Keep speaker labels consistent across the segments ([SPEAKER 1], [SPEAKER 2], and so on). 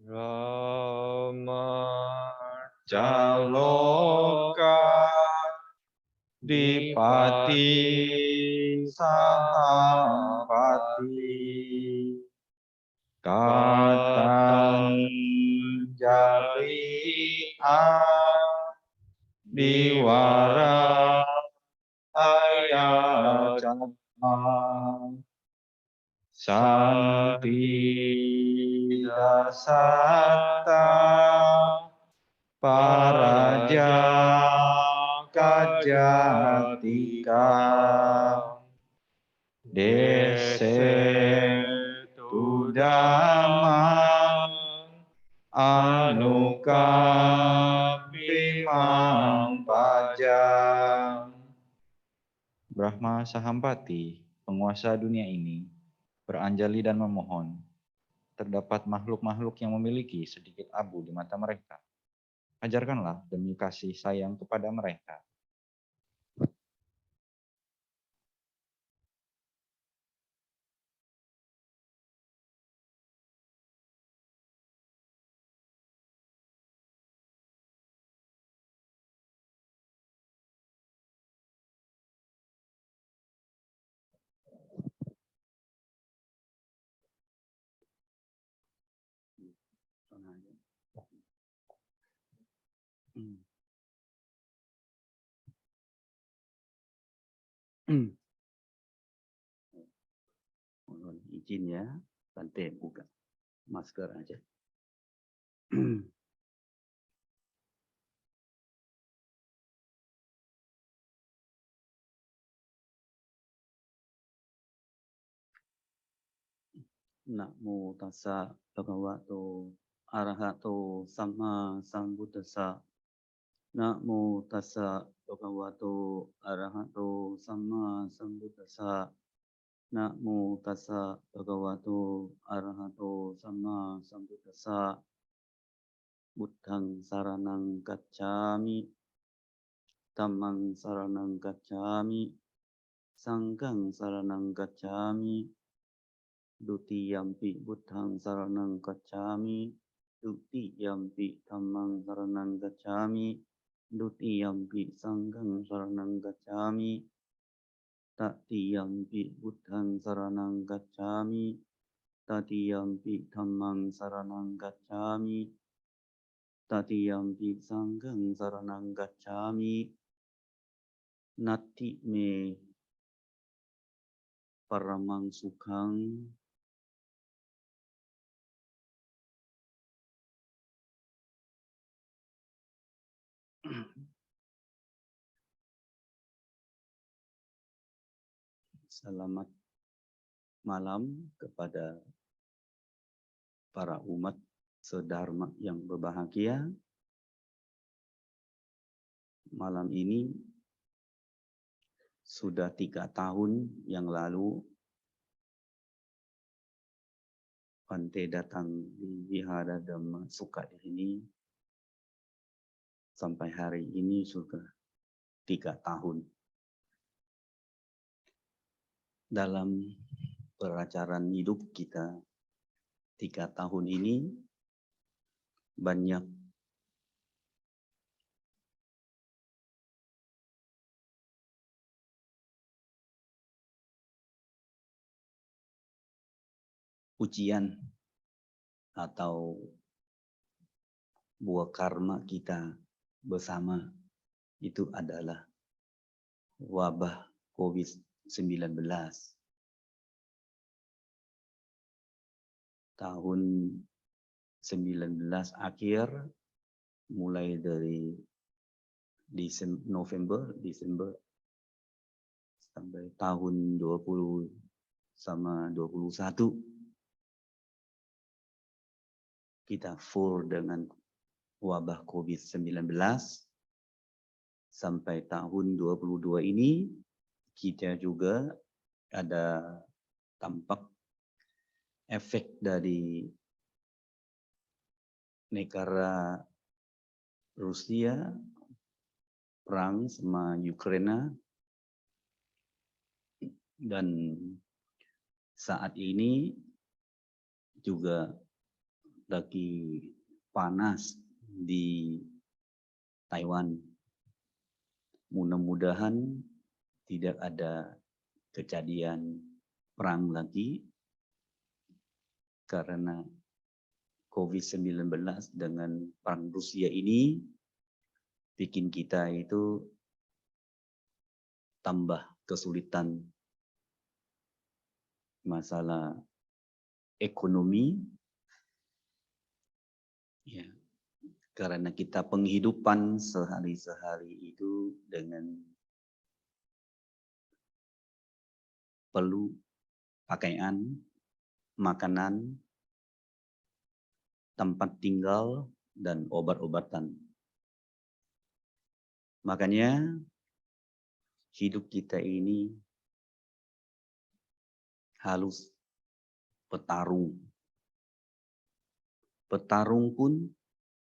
[SPEAKER 1] Rama Caloka Dipati Sahampati Katanjali Diwara Ayacatma Santi Dasatta Paraja Kajatika Dese Tudamang Anukapimang Pajang. Brahma Sahampati, penguasa dunia ini, beranjali dan memohon. Terdapat makhluk-makhluk yang memiliki sedikit abu di mata mereka. Ajarkanlah demi kasih sayang kepada mereka.
[SPEAKER 2] Mohon izin ya, Bante buka masker aja. Namo tassa bhagavato arahato samma sambuddhassa. Namo tassa bhagavato arahato samma sambuddhassa. Namo tassa bhagavato arahato samma sambuddhassa. Buddhang saranang gacchami. Dhammang saranang gacchami. Sanghang saranang gacchami. Dutiyampi buddhang saranang gacchami. Dutiyampi dhammang saranang gacchami. Dutiyampi sanghang saranang gacchami. Tatiyampi buddhang saranang gacchami. Tatiyampi dhammang saranang gacchami. Tatiyampi sanghang saranang gacchami. Nati me paramang sukhang Selamat malam kepada para umat sedharma yang berbahagia. Malam ini sudah 3 tahun yang lalu Bante datang di Wihara Dhamma Sukha ini. Sampai hari ini sudah 3 tahun. Dalam peracaran hidup kita 3 tahun ini banyak ujian atau buah karma kita bersama, itu adalah wabah COVID-19. Tahun 19 akhir, mulai dari November, Desember, sampai tahun 20 sama 21, kita full dengan wabah COVID-19. Sampai tahun 22 ini, kita juga ada tampak efek dari negara Rusia perang sama Ukraina, dan saat ini juga lagi panas di Taiwan. Mudah-mudahan tidak ada kejadian perang lagi karena COVID-19 dengan perang Rusia ini bikin kita itu tambah kesulitan masalah ekonomi, ya, karena kita penghidupan sehari-hari itu dengan perlu pakaian, makanan, tempat tinggal, dan obat-obatan. Makanya hidup kita ini harus bertarung. Bertarung pun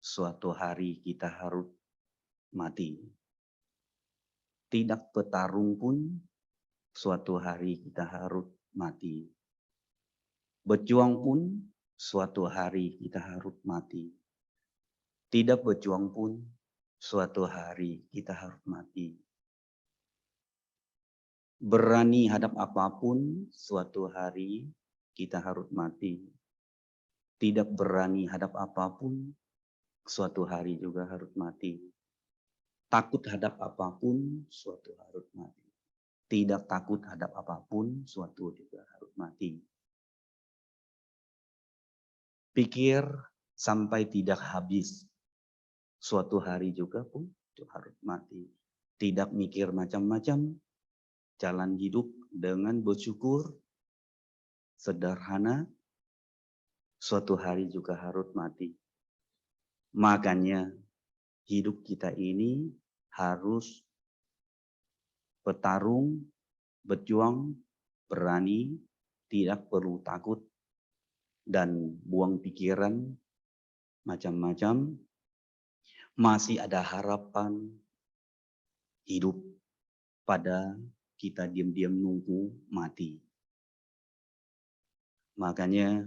[SPEAKER 2] suatu hari kita harus mati. Tidak bertarung pun suatu hari kita harus mati. Berjuang pun suatu hari kita harus mati. Tidak berjuang pun suatu hari kita harus mati. Berani hadap apapun suatu hari kita harus mati. Tidak berani hadap apapun suatu hari juga harus mati. Takut hadap apapun suatu harus mati. Tidak takut hadap apapun suatu juga harus mati. Pikir sampai tidak habis suatu hari juga pun itu harus mati. Tidak mikir macam-macam, jalan hidup dengan bersyukur, sederhana, suatu hari juga harus mati. Makanya hidup kita ini harus bertarung, berjuang, berani, tidak perlu takut, dan buang pikiran macam-macam. Masih ada harapan hidup pada kita diam-diam nunggu mati. Makanya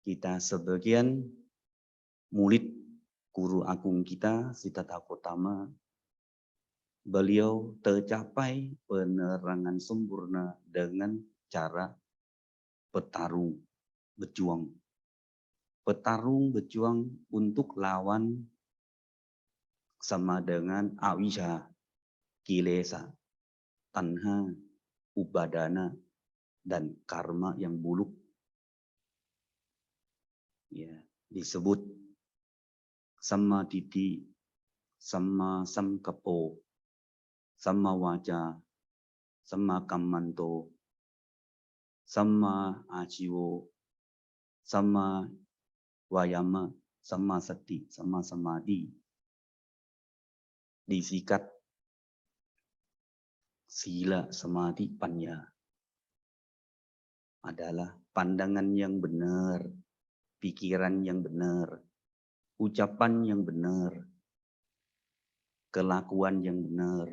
[SPEAKER 2] kita sebagian murid guru agung kita, Siddhartha Gautama, beliau tercapai penerangan sempurna dengan cara bertarung, berjuang. Bertarung, berjuang untuk lawan sama dengan awija, kilesa, tanha, ubadana, dan karma yang buruk. Ya, disebut sama titi, sama samkapo, sama waja, sama kamanto, sama ajiwo, sama wayama, sama sati, sama samadhi. Disikat sila, samadhi, panya adalah pandangan yang benar, pikiran yang benar, ucapan yang benar, kelakuan yang benar,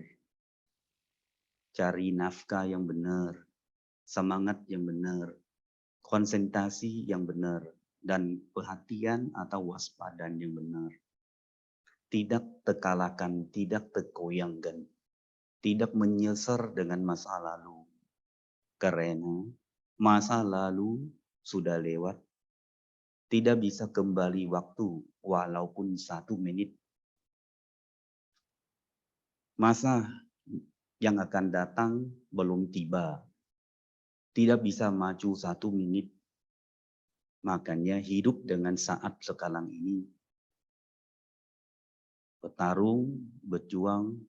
[SPEAKER 2] cari nafkah yang benar, semangat yang benar, konsentrasi yang benar, dan perhatian atau waspadaan yang benar. Tidak terkalahkan, tidak tergoyangkan, tidak menyesal dengan masa lalu. Karena masa lalu sudah lewat, tidak bisa kembali waktu walaupun 1 menit. Masa yang akan datang belum tiba, tidak bisa maju 1 menit. Makanya hidup dengan saat sekarang ini. Bertarung, berjuang,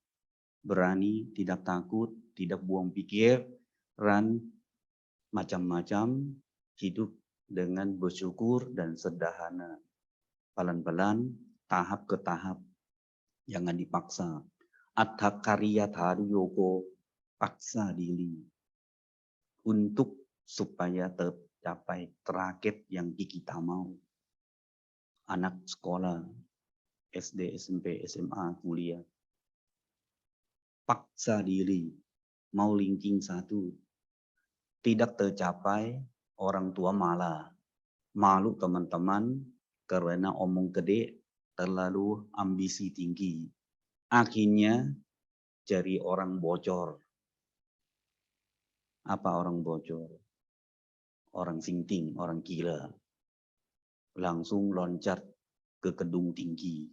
[SPEAKER 2] berani, tidak takut, tidak buang pikiran, macam-macam, hidup dengan bersyukur dan sederhana. Pelan-pelan, tahap ke tahap, jangan dipaksa. Atta karya taru yogo, paksa diri. Untuk supaya tercapai target yang kita mau. Anak sekolah, SD, SMP, SMA, kuliah. Paksa diri, mau ranking 1. Tidak tercapai, orang tua malah. Malu teman-teman, karena omong gede, terlalu ambisi tinggi. Akhirnya jadi orang bocor. Apa orang bocor? Orang sinting, orang gila. Langsung loncat ke gedung tinggi.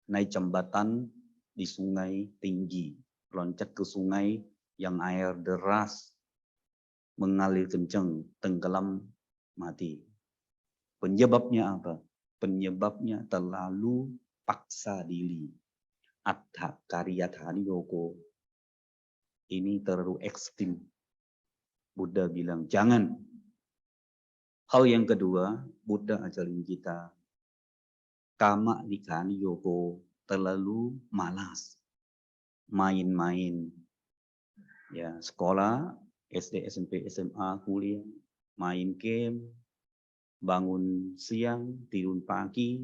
[SPEAKER 2] Naik jembatan di sungai tinggi. Loncat ke sungai yang air deras. Mengalir kencang, tenggelam, mati. Penyebabnya apa? Penyebabnya terlalu paksa diri. Atta karyatani yoko. Ini terlalu ekstrim. Buddha bilang, jangan. Hal yang kedua, Buddha ajarin kita. Kama likani yoko, terlalu malas. Main-main. Ya, sekolah, SD, SMP, SMA, kuliah, main game, bangun siang, tidur pagi,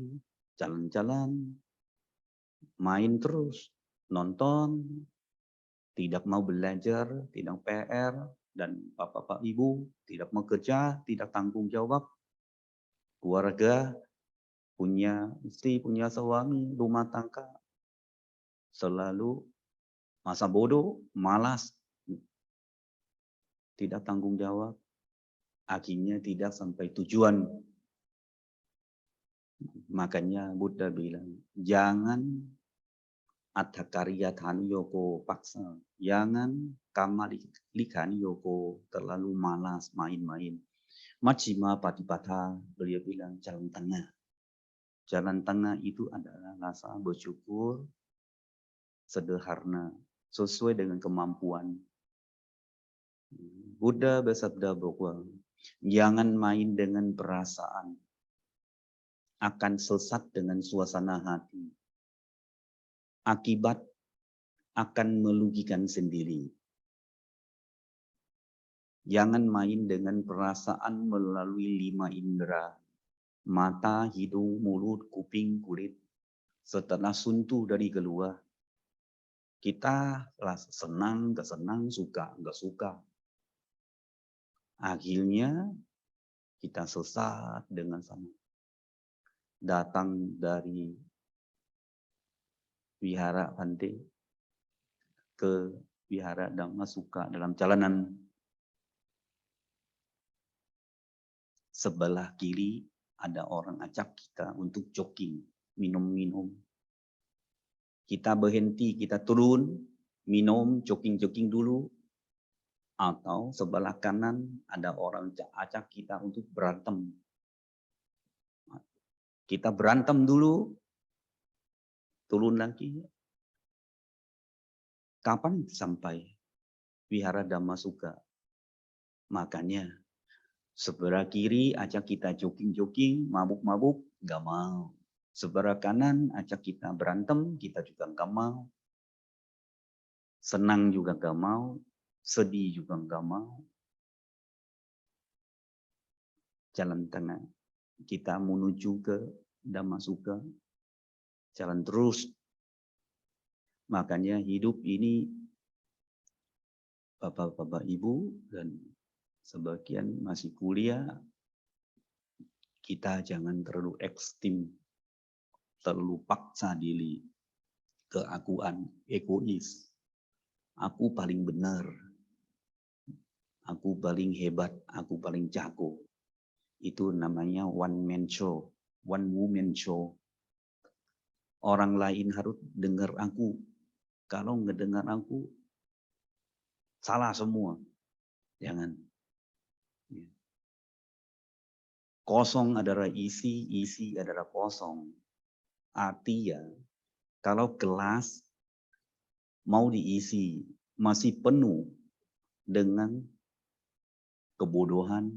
[SPEAKER 2] jalan-jalan, main terus, nonton, tidak mau belajar, tidak PR, dan bapak-bapak ibu tidak mau kerja, tidak tanggung jawab, keluarga, punya istri, punya suami, rumah tangga, selalu masa bodoh, malas, tidak tanggung jawab, akhirnya tidak sampai tujuan. Makanya Buddha bilang, jangan Atta karyatani yoko paksa. Jangan kama likani yoko terlalu malas main-main. Majjhima patipata, beliau bilang jalan tengah. Jalan tengah itu adalah rasa bersyukur, sederhana, sesuai dengan kemampuan. Buddha bersabda bahwa jangan main dengan perasaan, akan sesat dengan suasana hati. Akibat akan merugikan sendiri. Jangan main dengan perasaan melalui 5 indera. Mata, hidung, mulut, kuping, kulit. Setelah suntuk dari keluar. Kita senang, gak senang, suka, gak suka. Akhirnya kita sesat dengan sama. Datang dari wihara Bante ke wihara Dhamma Sukha dalam jalanan. Sebelah kiri ada orang ajak kita untuk jogging, minum-minum. Kita berhenti, kita turun, minum, jogging-jogging dulu. Atau sebelah kanan ada orang ajak kita untuk berantem. Kita berantem dulu, turun lagi. Kapan sampai wihara Dhamma Sukha? Makanya sebelah kiri ajak kita jogging-jogging, mabuk-mabuk, gak mau. Sebelah kanan ajak kita berantem, kita juga gak mau. Senang juga gak mau, sedih juga gak mau. Jalan tengah. Kita menuju ke Dhamma Sukha. Jalan terus. Makanya hidup ini, bapak-bapak ibu dan sebagian masih kuliah, kita jangan terlalu ekstrim, terlalu paksa diri, keakuan, egois. Aku paling benar, aku paling hebat, aku paling jago. Itu namanya one man show, one woman show. Orang lain harus dengar aku. Kalau ngedengar aku, salah semua. Jangan. Kosong adalah isi, isi adalah kosong. Artinya, kalau gelas mau diisi, masih penuh dengan kebodohan,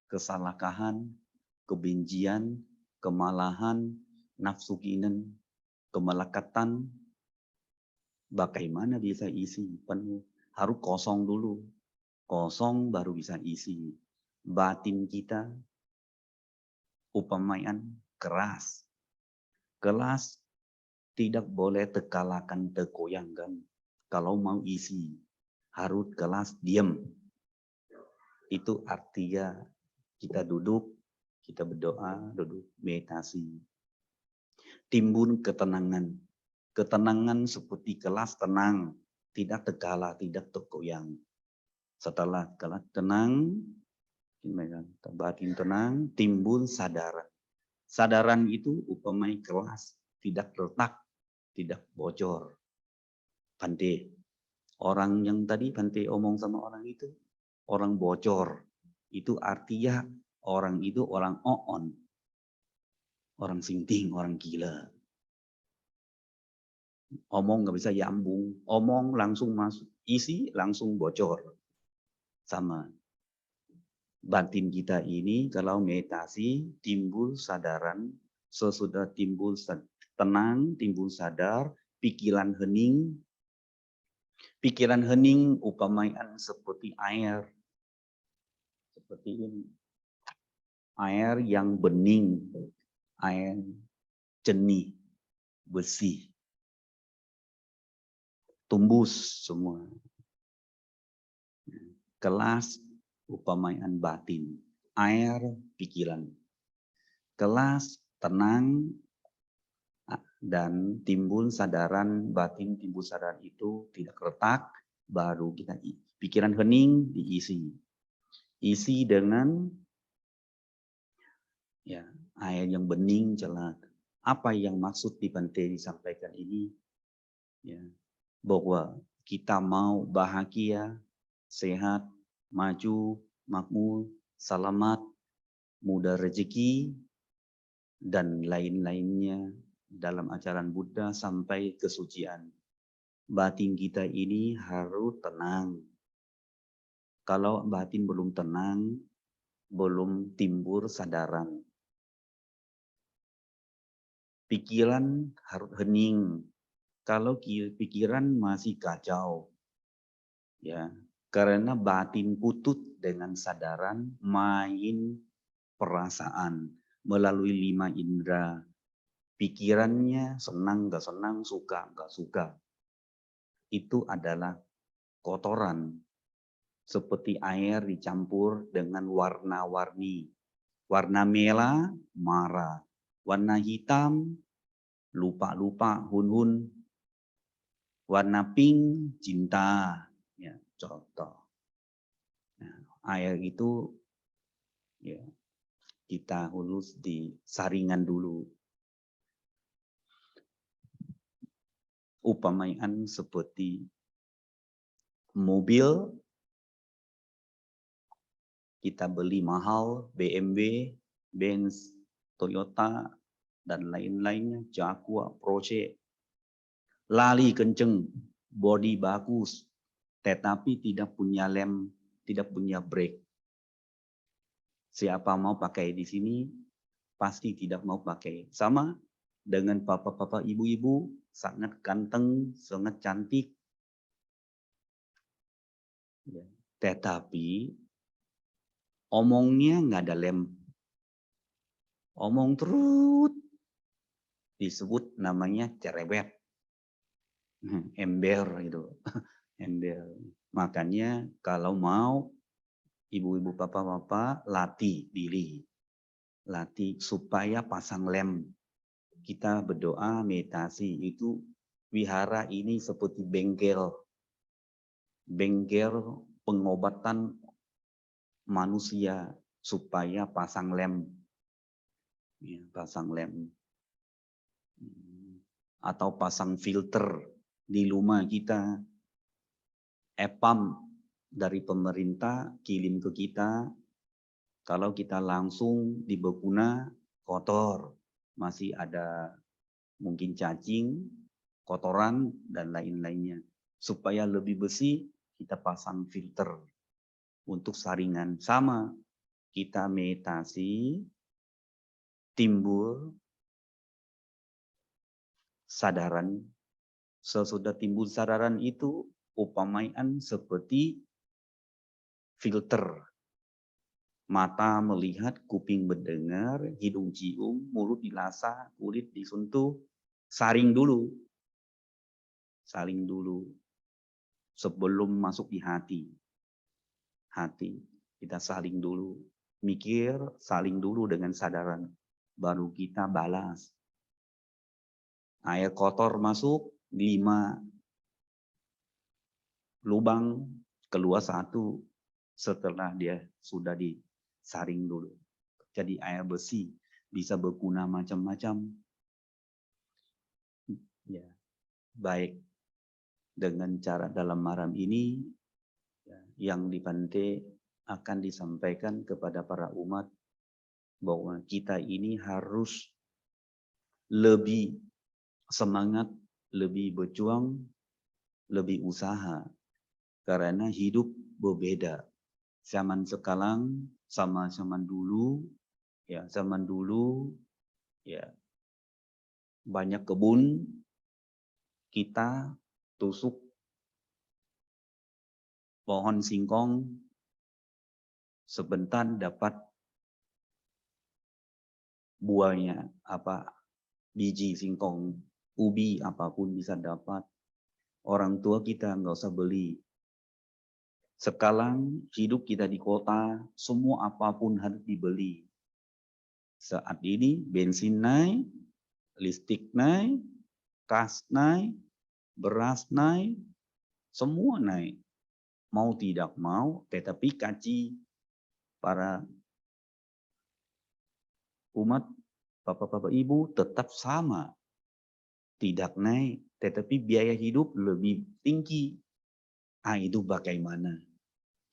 [SPEAKER 2] kesalahkahan, kebencian, kemalahan, nafsu keinginan, kemelekatan, bagaimana bisa isi penuh? Harus kosong dulu. Kosong baru bisa isi. Batin kita upamayan keras. Keras tidak boleh terkalahkan, tergoyangkan. Kalau mau isi, harus kelas diam. Itu artinya kita duduk, kita berdoa, duduk meditasi. timbul ketenangan. Ketenangan seperti kelas tenang, tidak tergala, tidak tergoyang. Setelah kelas tenang, batin tenang, timbul sadaran. Sadaran itu upamai kelas, tidak retak, tidak bocor. Bante, orang yang tadi Bante omong sama orang itu, orang bocor. Itu artinya orang itu orang oon, orang sinting, orang gila. Omong nggak bisa nyambung, omong langsung masuk, isi langsung bocor. Sama. Batin kita ini kalau meditasi timbul sadaran, sesudah timbul tenang, timbul sadar, pikiran hening. Pikiran hening upamaian seperti air. Seperti ini. Air yang bening, air jernih, bersih. Tumbus semua. Kelas upamaian batin, air pikiran. Kelas tenang dan timbul sadaran, batin timbul sadaran itu tidak retak, baru kita pikiran hening diisi. Isi dengan ya air yang bening jelas. Apa yang maksud di Bante disampaikan ini? Ya, bahwa kita mau bahagia, sehat, maju, makmur, selamat, mudah rezeki, dan lain-lainnya dalam ajaran Buddha sampai kesucian. Batin kita ini harus tenang. Kalau batin belum tenang, belum timbul sadaran. Pikiran harus hening. Kalau pikiran masih kacau, ya, karena batin putut dengan sadaran, main perasaan melalui 5 indera. Pikirannya senang gak senang, suka gak suka. Itu adalah kotoran. Seperti air dicampur dengan warna-warni. Warna merah, marah. Warna hitam, lupa-lupa, hun-hun. Warna pink, cinta. Ya, contoh. Nah, air itu ya, kita harus disaringan dulu. Upamaian seperti mobil, kita beli mahal, BMW, Benz, Toyota, dan lain-lainnya, Jaguar, Porsche. Lari kenceng, body bagus, tetapi tidak punya lem, tidak punya brake. Siapa mau pakai di sini, pasti tidak mau pakai. Sama dengan bapak-bapak, ibu-ibu, sangat ganteng, sangat cantik. Ya. Tetapi omongnya nggak ada lem. Omong terus disebut namanya cerewet. Ember gitu. Ember. Makanya kalau mau ibu-ibu bapak-bapak latih diri. Latih supaya pasang lem. Kita berdoa meditasi itu wihara ini seperti bengkel. Bengkel pengobatan manusia supaya pasang lem. Ya, pasang lem. Atau pasang filter di rumah kita. EPAM dari pemerintah kirim ke kita. Kalau kita langsung di Bekuna kotor. Masih ada mungkin cacing, kotoran, dan lain-lainnya. Supaya lebih bersih, kita pasang filter untuk saringan. Sama, kita meditasi, timbul sadaran. Sesudah timbul sadaran itu, upamaian seperti filter. Mata melihat, kuping mendengar, hidung cium, mulut dilasa, kulit disentuh, saring dulu. Saring dulu. Sebelum masuk di hati. Hati, kita saling dulu. Mikir, saling dulu dengan sadaran. Baru kita balas. Air kotor masuk 5 lubang, keluar 1 setelah dia sudah disaring dulu. Jadi air bersih bisa berguna macam-macam. Ya, baik dengan cara dalam malam ini ya, yang di Bante akan disampaikan kepada para umat bahwa kita ini harus lebih semangat, lebih berjuang, lebih usaha. Karena hidup berbeda. Zaman sekarang sama zaman dulu, ya zaman dulu ya banyak kebun, kita tusuk pohon singkong, sebentar dapat buahnya, biji singkong, ubi apapun bisa dapat. Orang tua kita nggak usah beli. Sekarang hidup kita di kota, semua apapun harus dibeli. Saat ini bensin naik, listrik naik, gas naik, beras naik, semua naik. Mau tidak mau, tetapi gaji para umat, bapak-bapak ibu tetap sama. Tidak naik, tetapi biaya hidup lebih tinggi. Itu bagaimana?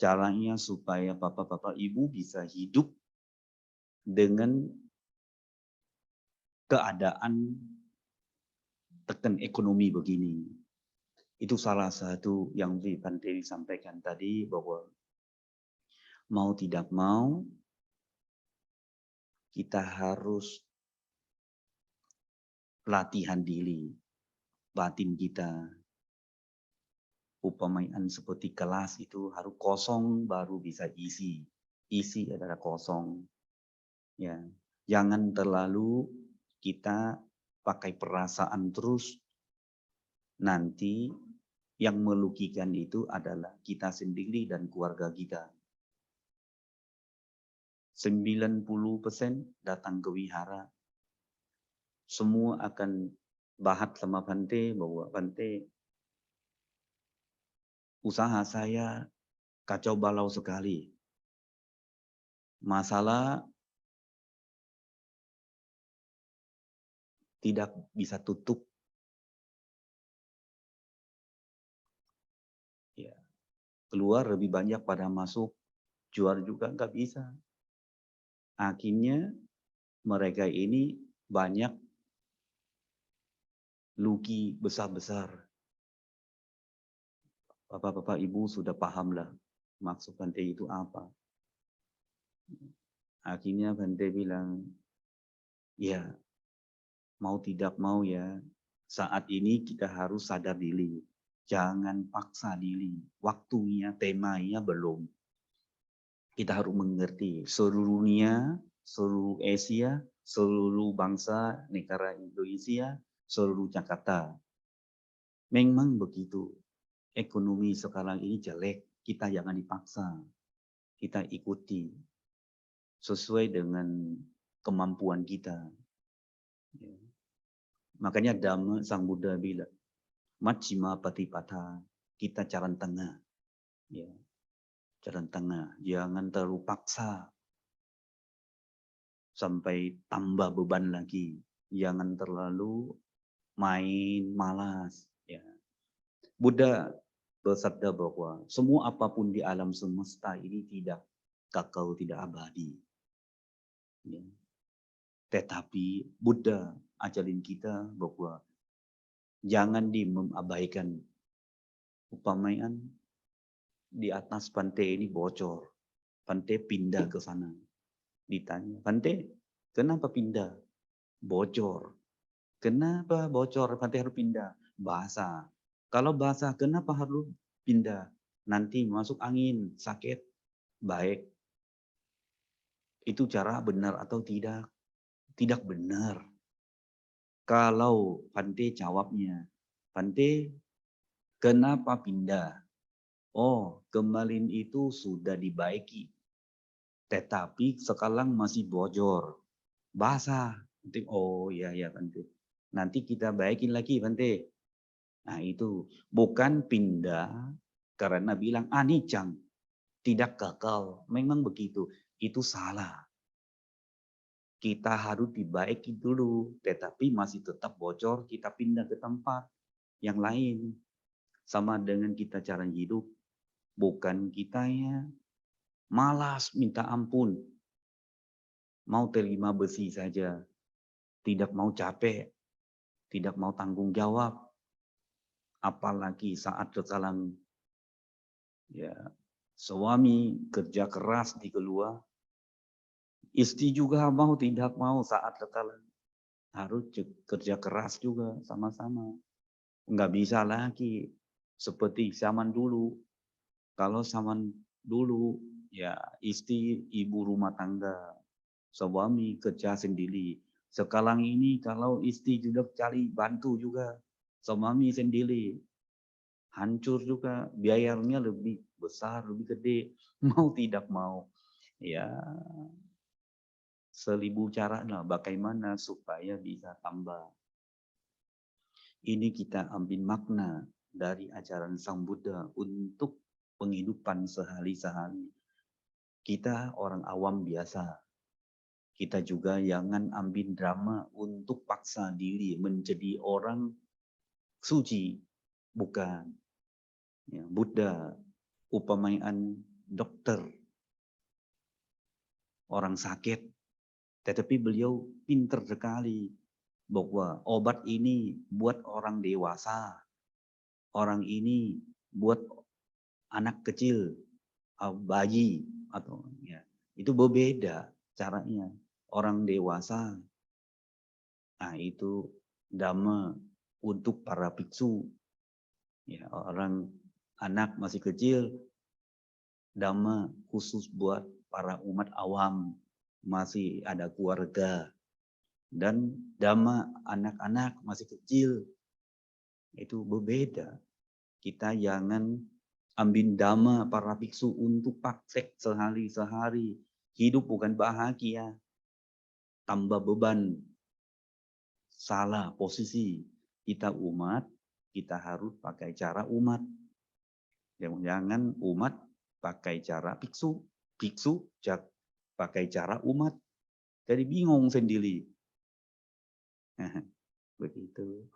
[SPEAKER 2] Caranya supaya bapak-bapak ibu bisa hidup dengan keadaan tekan ekonomi begini. Itu salah satu yang Bante sampaikan tadi bahwa mau tidak mau kita harus latihan diri, batin kita. Upamanya seperti kelas itu harus kosong baru bisa isi. Isi adalah kosong. Ya, jangan terlalu kita pakai perasaan terus. Nanti yang merugikan itu adalah kita sendiri dan keluarga kita. 90% datang ke wihara. Semua akan bahas sama Bante bahwa Bante, usaha saya kacau balau sekali. Masalah tidak bisa tutup. Ya, keluar lebih banyak pada masuk, jual juga nggak bisa. Akhirnya mereka ini banyak rugi besar-besar. Bapak-bapak ibu sudah pahamlah maksud Bante itu apa. Akhirnya Bante bilang, ya mau tidak mau ya, saat ini kita harus sadar diri. Jangan paksa diri. Waktunya, temanya belum. Kita harus mengerti seluruh dunia, seluruh Asia, seluruh bangsa negara Indonesia, seluruh Jakarta. Memang begitu. Ekonomi sekarang ini jelek, kita jangan dipaksa. Kita ikuti sesuai dengan kemampuan kita. Ya. Makanya Dhamma Sang Buddha bilang, Majjhima Patipata, kita jalan tengah. Ya. Jalan tengah, jangan terlalu paksa. Sampai tambah beban lagi. Jangan terlalu main malas. Ya. Buddha bersabda bahwa semua apapun di alam semesta ini tidak kekal, tidak abadi. Ya. Tetapi Buddha ajarin kita bahwa jangan mengabaikan. Upamanya di atas Bante ini bocor. Bante pindah ke sana. Ditanya, Bante kenapa pindah? Bocor. Kenapa bocor? Bante harus pindah. Basah. Kalau basah, kenapa harus pindah? Nanti masuk angin, sakit. Baik. Itu cara benar atau tidak? Tidak benar. Kalau Bante jawabnya, Bante kenapa pindah? Oh, kemarin itu sudah dibaiki. Tetapi sekarang masih bocor. Basah. Oh ya Bante. nanti kita baikin lagi Bante. Nah itu bukan pindah karena bilang anicang, tidak kekal. Memang begitu, itu salah. Kita harus dibaiki dulu, tetapi masih tetap bocor, kita pindah ke tempat yang lain. Sama dengan kita cara hidup, bukan kita ya malas minta ampun, mau terima besi saja, tidak mau capek, tidak mau tanggung jawab, apalagi saat sekarang ya suami kerja keras di keluar, istri juga mau tidak mau saat sekarang harus kerja keras juga sama-sama. Nggak bisa lagi seperti zaman dulu. Kalau zaman dulu ya istri ibu rumah tangga, suami kerja sendiri. Sekarang ini kalau istri juga cari bantu juga, suami sendiri. Hancur juga, biayanya lebih besar, lebih gede. Mau tidak mau. Ya, seribu cara lah bagaimana supaya bisa tambah. Ini kita ambil makna dari ajaran Sang Buddha untuk penghidupan sehari-hari. Kita orang awam biasa. Kita juga jangan ambil drama untuk paksa diri menjadi orang suci. Bukan. Ya, Buddha upamaian dokter. Orang sakit. Tetapi beliau pintar sekali. Bahwa obat ini buat orang dewasa. Orang ini buat anak kecil. Bayi. Atau ya itu berbeda caranya. Orang dewasa. Nah itu dhamma untuk para biksu. Ya, orang anak masih kecil, dhamma khusus buat para umat awam, masih ada keluarga. Dan dhamma anak-anak masih kecil, itu berbeda. Kita jangan ambil dhamma para biksu untuk praktek sehari-hari. Hidup bukan bahagia, tambah beban. Salah posisi. Kita umat, kita harus pakai cara umat. Jangan umat pakai cara biksu. Biksu pakai cara umat. Jadi bingung sendiri. Begitu.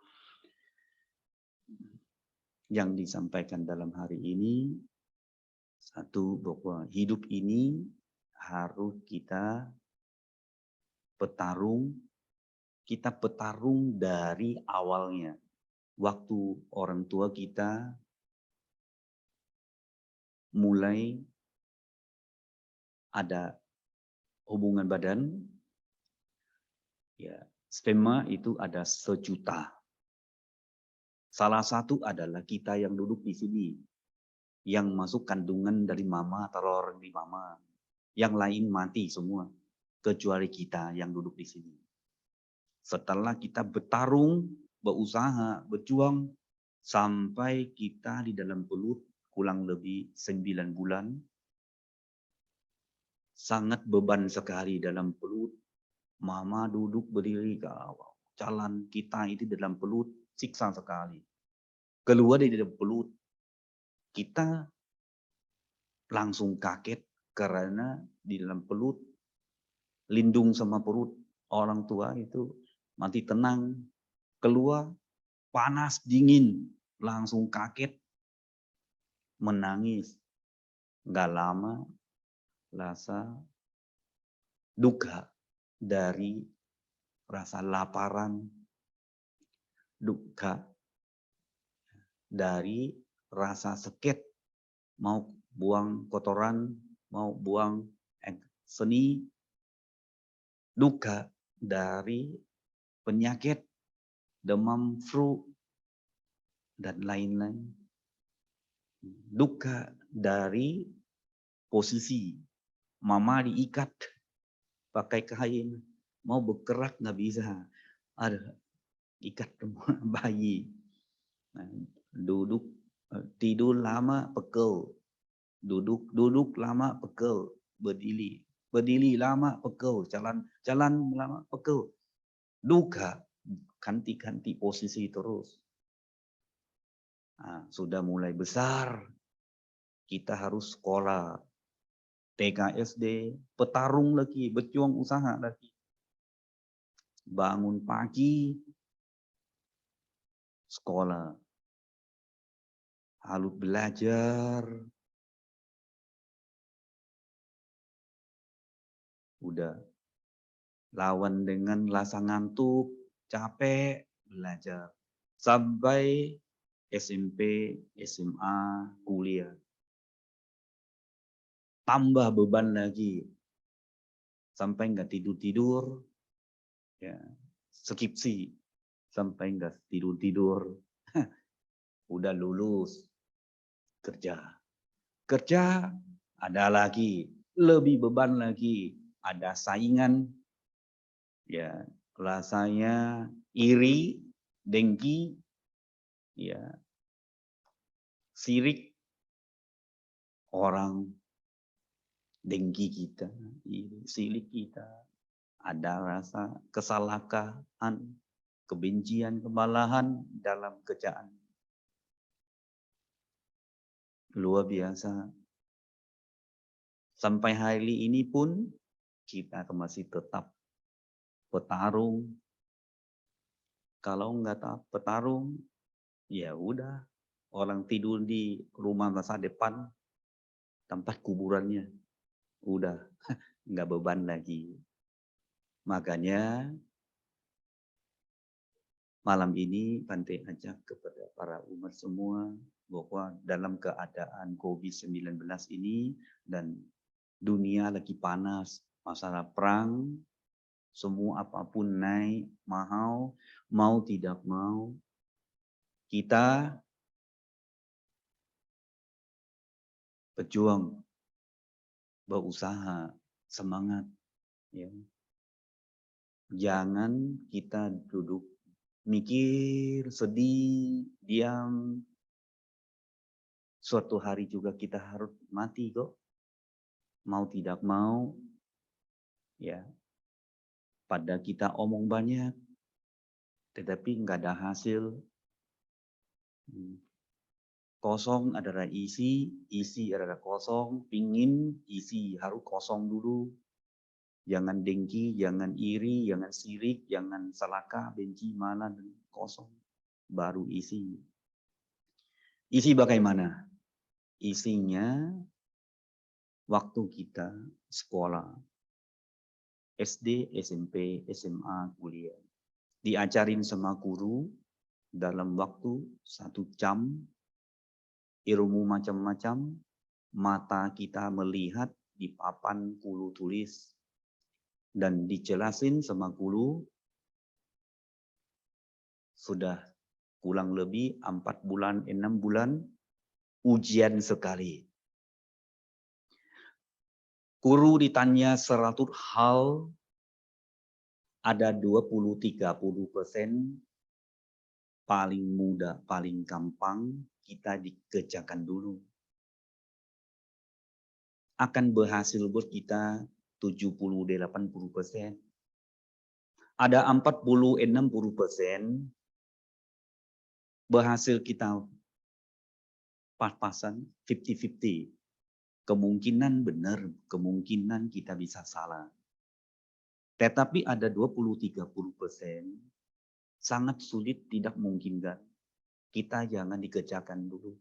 [SPEAKER 2] Yang disampaikan dalam hari ini, satu, bahwa hidup ini harus kita petarung. Kita petarung dari awalnya. Waktu orang tua kita mulai ada hubungan badan, ya sperma itu ada 1 juta. Salah satu adalah kita yang duduk di sini, yang masuk kandungan dari mama atau orang di mama. Yang lain mati semua, kecuali kita yang duduk di sini. Setelah kita bertarung, berusaha, berjuang, sampai kita di dalam perut kurang lebih 9 bulan. Sangat beban sekali dalam perut. Mama duduk berdiri ke awal. Jalan kita itu dalam perut siksa sekali. Keluar dari dalam perut. Kita langsung kaget karena di dalam perut lindung sama perut orang tua itu mati tenang. Keluar panas dingin. Langsung kaget. Menangis. Nggak lama rasa duka dari rasa laparan, duka dari rasa sakit, mau buang kotoran, mau buang seni, duka dari penyakit, demam flu, dan lain-lain. Duka dari posisi mama diikat pakai kain, mau bergerak nggak bisa, ada ikat bayi. Nah, duduk tidur lama pegel, duduk lama pegel, berdiri lama pegel, jalan lama pegel. Duka ganti-ganti posisi terus. Nah, sudah mulai besar, kita harus sekolah, TK, SD, petarung lagi, berjuang usaha lagi. Bangun pagi, sekolah, lalu belajar, udah lawan dengan rasa ngantuk, capek, belajar. Sampai SMP, SMA, kuliah. Tambah beban lagi. Sampai nggak tidur-tidur, ya, skripsi. Sampai nggak tidur-tidur, udah lulus, kerja. Kerja, ada lagi, lebih beban lagi. Ada saingan, ya, rasanya iri, dengki, ya, sirik orang, dengki kita, sirik kita, ada rasa kesalahkahan, kebencian, kemalahan dalam kerjaan. Luar biasa. Sampai hari ini pun kita masih tetap petarung. Kalau nggak petarung, ya udah, orang tidur di rumah masa depan, tempat kuburannya, udah nggak beban lagi. Makanya malam ini Bante ajak kepada para umat semua bahwa dalam keadaan COVID-19 ini dan dunia lagi panas, masalah perang, semua apapun naik, mahal, mau tidak mau, kita berjuang, berusaha, semangat. Ya. Jangan kita duduk mikir, sedih, diam. Suatu hari juga kita harus mati kok. Mau tidak mau, ya. Pada kita omong banyak, tetapi nggak ada hasil. Kosong adalah isi adalah kosong, pingin isi harus kosong dulu. Jangan dengki, jangan iri, jangan sirik, jangan salaka, benci, malah kosong. Baru isi. Isi bagaimana? Isinya waktu kita sekolah. SD, SMP, SMA, kuliah. Diajarin sama guru dalam waktu 1 jam. Ilmu macam-macam. Mata kita melihat di papan guru tulis. Dan dijelasin sama guru, sudah kurang lebih 4 bulan, 6 bulan, ujian sekali. Guru ditanya 100 hal, ada 20-30% paling mudah, paling gampang, kita dikerjakan dulu. Akan berhasil buat kita 70-80%. Ada 40-60% berhasil kita pas-pasan 50-50. Kemungkinan benar, kemungkinan kita bisa salah. Tetapi ada 20-30% sangat sulit, tidak memungkinkan. Kita jangan dikerjakan dulu.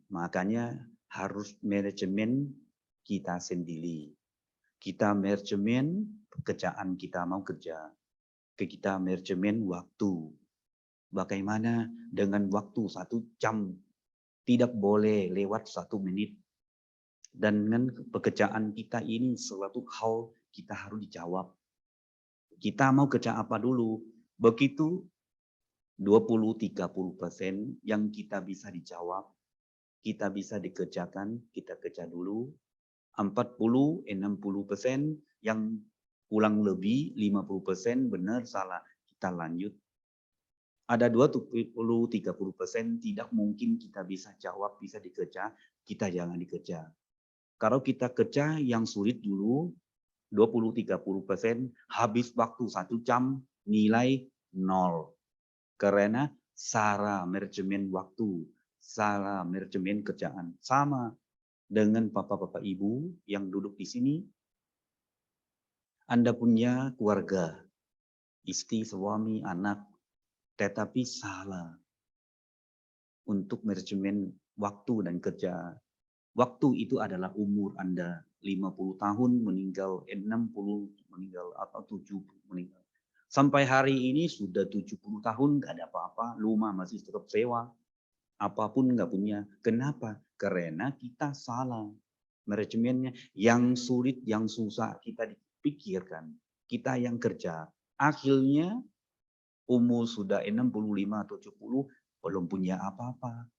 [SPEAKER 2] Makanya harus manajemen kita sendiri. Kita manajemen pekerjaan kita mau kerja. Kita manajemen waktu. Bagaimana dengan waktu 1 jam? Tidak boleh lewat 1 menit. Dan dengan pekerjaan kita ini suatu hal kita harus dijawab. Kita mau kerja apa dulu? Begitu 20-30% yang kita bisa dijawab, kita bisa dikerjakan, kita kerja dulu. 40-60% yang kurang lebih 50% benar salah, kita lanjut. Ada 20-30% tidak mungkin kita bisa jawab, bisa dikerja, kita jangan dikerja. Kalau kita kerja yang sulit dulu, 20-30%, habis waktu 1 jam, nilai 0. Karena cara manajemen waktu, cara manajemen kerjaan sama dengan bapak-bapak ibu yang duduk di sini. Anda punya keluarga, istri, suami, anak, tetapi salah untuk manajemen waktu dan kerja. Waktu itu adalah umur Anda 50 tahun meninggal, 60 meninggal, atau 70 meninggal. Sampai hari ini sudah 70 tahun, nggak ada apa-apa, rumah masih tetap sewa, apapun nggak punya. Kenapa? Karena kita salah manajemennya. Yang sulit, yang susah kita dipikirkan. Kita yang kerja. Akhirnya umur sudah 65 atau 70, belum punya apa-apa.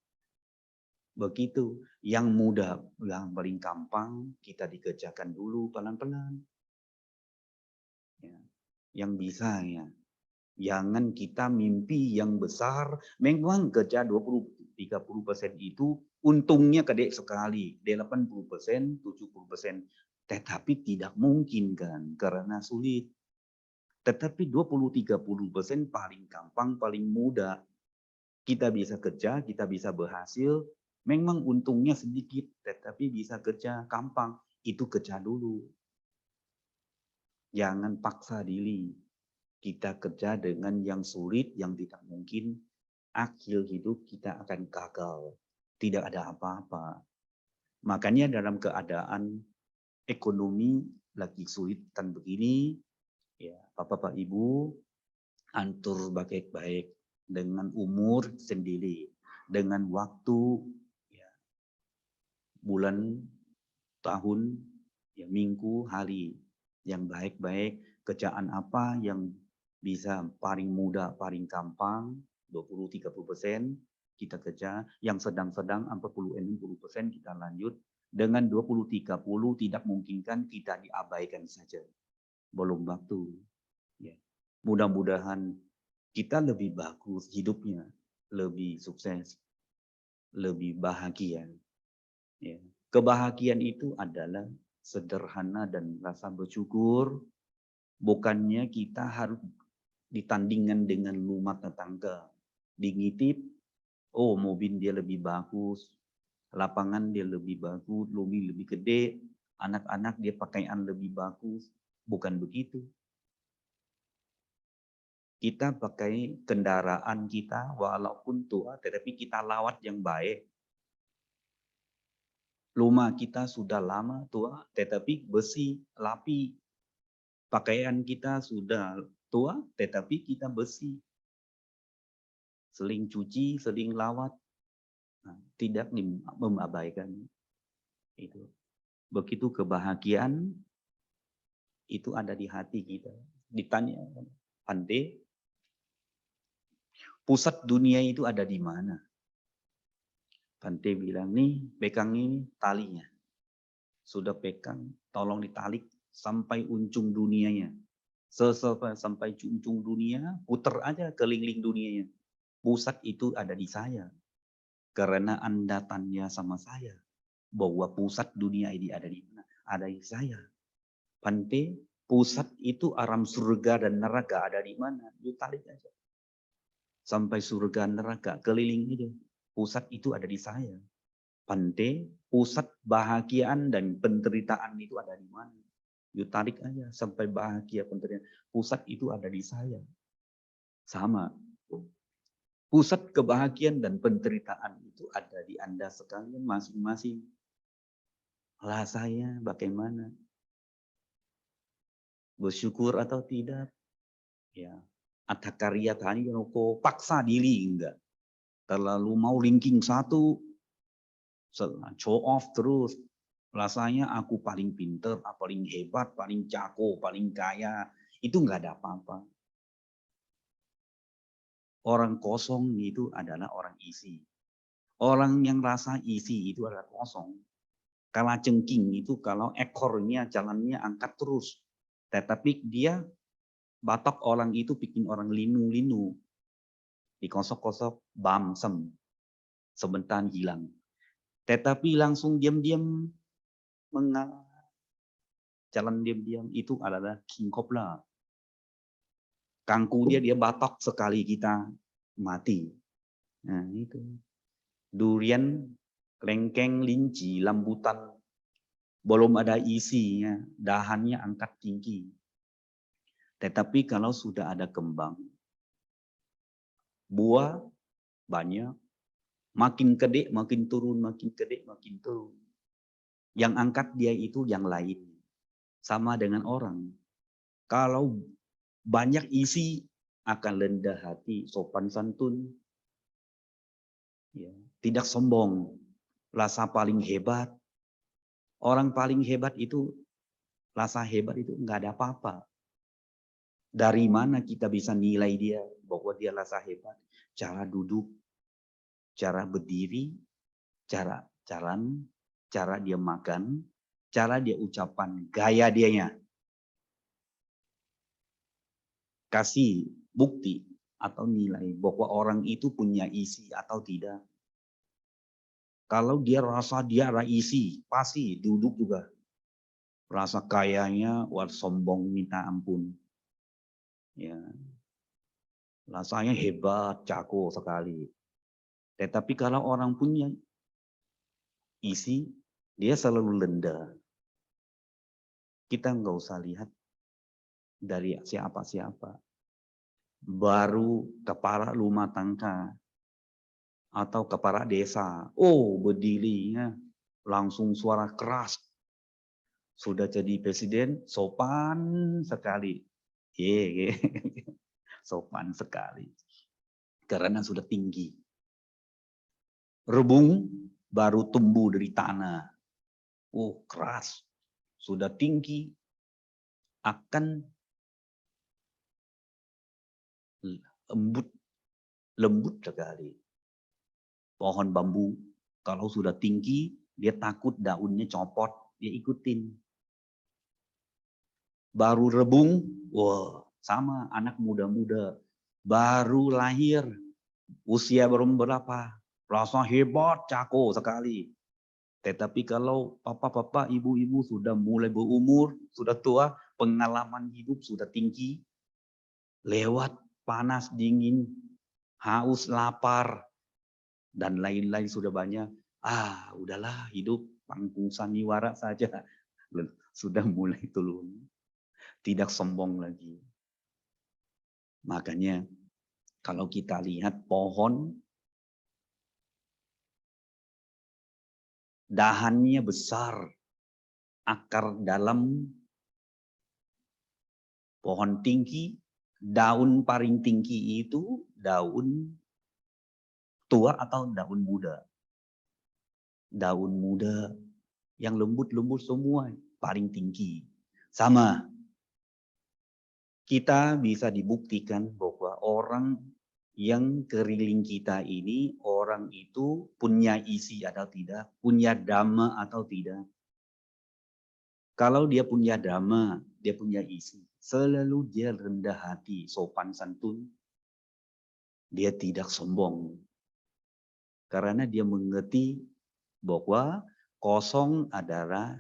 [SPEAKER 2] Begitu, yang mudah, yang paling gampang kita dikerjakan dulu pelan-pelan. Ya. Yang bisa ya. Jangan kita mimpi yang besar, memang kerja 20-30% itu untungnya gede sekali, 80%, 70%. Tetapi tidak mungkin kan, karena sulit. Tetapi 20-30% paling gampang, paling mudah. Kita bisa kerja, kita bisa berhasil. Memang untungnya sedikit, tetapi bisa kerja gampang. Itu kerja dulu. Jangan paksa diri. Kita kerja dengan yang sulit, yang tidak mungkin. Akhir hidup kita akan gagal. Tidak ada apa-apa. Makanya dalam keadaan ekonomi lagi sulit dan begini, ya Bapak Ibu, atur baik-baik dengan umur sendiri, dengan waktu, ya, bulan, tahun, ya, minggu, hari yang baik-baik, kerjaan apa yang bisa paling mudah, paling gampang, 20-30% kita kerja, yang sedang-sedang 40-60% kita lanjut, dengan 20-30 tidak mungkinkan kita diabaikan saja. Belum waktu. Ya. Mudah-mudahan kita lebih bagus hidupnya, lebih sukses, lebih bahagia. Ya. Kebahagiaan itu adalah sederhana dan rasa bersyukur. Bukannya kita harus ditandingkan dengan rumah tetangga. Dingitip, oh mobil dia lebih bagus, lapangan dia lebih bagus, lebih gede, anak-anak dia pakaian lebih bagus. Bukan begitu. Kita pakai kendaraan kita walaupun tua, tetapi kita lawat yang baik. Rumah kita sudah lama tua, tetapi bersih, rapi. Pakaian kita sudah tua, tetapi kita bersih. Seling cuci, seling lawat, tidak mengabaikan itu. Begitu kebahagiaan itu ada di hati kita. Ditanya, Ante, pusat dunia itu ada di mana? Bante bilang, nih pegang ini talinya. Sudah pegang, tolong ditalik sampai ujung dunianya. Sampai ujung dunia, putar aja keliling dunianya. Pusat itu ada di saya. Karena Anda tanya sama saya, bahwa pusat dunia ini ada di mana? Ada di saya. Bante, pusat itu alam surga dan neraka ada di mana? Ditarik aja. Sampai surga neraka, keliling itu. Pusat itu ada di saya. Bante, pusat bahagiaan dan penderitaan itu ada di mana? Yuk tarik aja sampai bahagia penderitaan. Pusat itu ada di saya. Sama. Pusat kebahagiaan dan penderitaan itu ada di Anda sekalian masing-masing. Lah saya bagaimana? Bersyukur atau tidak? Ya. Ada karya tadi kok paksa diri enggak? Terlalu mau ranking satu, show off terus. Rasanya aku paling pinter, paling hebat, paling jago, paling kaya. Itu enggak ada apa-apa. Orang kosong itu adalah orang isi. Orang yang rasa isi itu adalah kosong. Kalau jengking itu kalau ekornya jalannya angkat terus. Tetapi dia batok orang itu bikin orang linu-linu. Dikosok-kosok, bamsem. Sebentar hilang. Tetapi langsung diam-diam jalan diam-diam itu adalah king cobra. Kangku dia batok sekali kita mati. Nah, itu. Durian, lengkeng, linci, rambutan, belum ada isinya, dahannya angkat tinggi. Tetapi kalau sudah ada kembang, buah banyak, makin gede, makin turun, makin gede, makin turun. Yang angkat dia itu yang lain. Sama dengan orang. Kalau banyak isi, akan rendah hati, sopan santun. Ya, tidak sombong, rasa paling hebat. Orang paling hebat itu, rasa hebat itu enggak ada apa-apa. Dari mana kita bisa nilai dia bahwa dia rasa hebat? Cara duduk, cara berdiri, cara jalan, cara dia makan, cara dia ucapan, gaya dianya. Kasih bukti atau nilai bahwa orang itu punya isi atau tidak. Kalau dia rasa dia ada isi, pasti duduk juga. Rasa kayanya, wah sombong minta ampun. Ya, rasanya hebat, jago sekali. Tetapi kalau orang punya isi, dia selalu rendah. Kita nggak usah lihat dari siapa-siapa. Baru kepala rumah tangga atau kepala desa. Oh, berdirinya langsung suara keras. Sudah jadi presiden, sopan sekali. Sopan sekali. Karena sudah tinggi. Rebung baru tumbuh dari tanah. Oh, keras. Sudah tinggi. Akan lembut sekali. Pohon bambu, kalau sudah tinggi, dia takut daunnya copot, dia ikutin. Baru rebung, wah sama anak muda-muda, baru lahir, usia belum berapa, rasa hebat, jago sekali. Tetapi kalau papa-papa, ibu-ibu sudah mulai berumur, sudah tua, pengalaman hidup sudah tinggi, lewat panas, dingin, haus, lapar, dan lain-lain sudah banyak. Udahlah hidup panggung sandiwara saja. Sudah mulai turun. Tidak sombong lagi. Makanya kalau kita lihat pohon, dahannya besar, akar dalam, pohon tinggi, daun paling tinggi itu daun tua atau daun muda. Daun muda yang lembut-lembut semua paling tinggi. Sama. Kita bisa dibuktikan bahwa orang yang keliling kita ini, orang itu punya isi atau tidak, punya dhamma atau tidak. Kalau dia punya dhamma, dia punya isi. Selalu dia rendah hati, sopan santun. Dia tidak sombong. Karena dia mengerti bahwa kosong adalah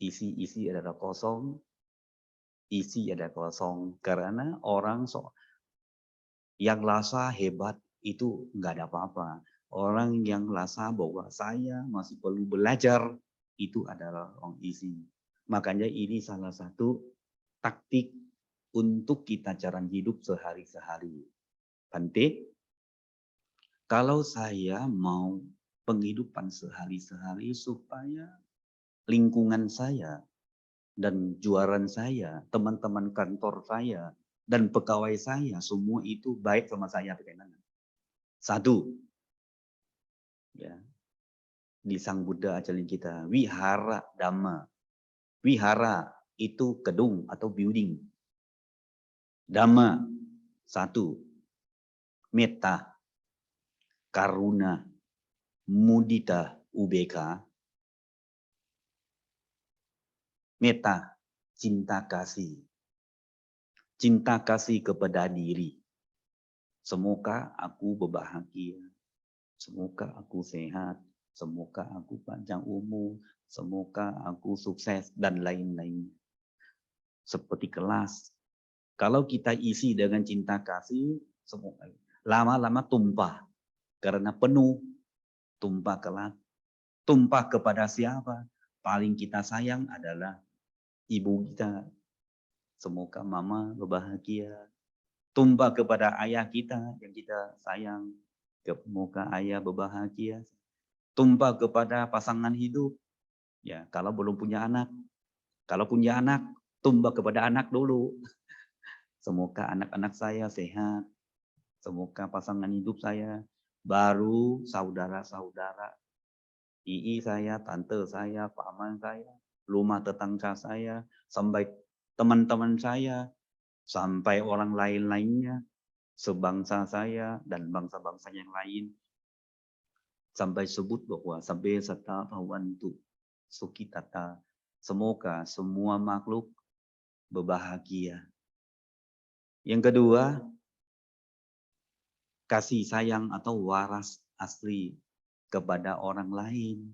[SPEAKER 2] isi adalah kosong, isi adalah kosong. Karena orang yang rasa hebat itu nggak ada apa-apa. Orang yang rasa bahwa saya masih perlu belajar, itu adalah orang isi. Makanya ini salah satu taktik untuk kita jalan hidup sehari-hari. Penting, kalau saya mau penghidupan sehari-hari supaya lingkungan saya dan juaran saya, teman-teman kantor saya, dan pegawai saya, semua itu baik sama saya. Bagaimana? Satu, ya, di Sang Buddha ajarin kita, wihara dhamma. Wihara itu gedung atau building. Dhamma, satu, metta, karuna, mudita, ubeka. Metta, cinta kasih. Cinta kasih kepada diri. Semoga aku berbahagia. Semoga aku sehat. Semoga aku panjang umur. Semoga aku sukses dan lain-lain. Seperti kelas. Kalau kita isi dengan cinta kasih, semoga lama-lama tumpah karena penuh, tumpah kelak. Tumpah kepada siapa? Paling kita sayang adalah ibu kita. Semoga mama berbahagia. Tumpah kepada ayah kita yang kita sayang. Semoga ayah berbahagia. Tumpah kepada pasangan hidup. Ya, kalau belum punya anak. Kalau punya anak, tumpah kepada anak dulu. Semoga anak-anak saya sehat. Semoga pasangan hidup saya. Baru saudara-saudara. Ii saya, tante saya, paman saya, rumah tetangga saya, sampai teman-teman saya, sampai orang lain-lainnya, sebangsa saya dan bangsa-bangsa yang lain. Sampai sebut bahwa sampai serta bawantu sukitata. Semoga semua makhluk berbahagia. Yang kedua, kasih sayang atau waras asli kepada orang lain.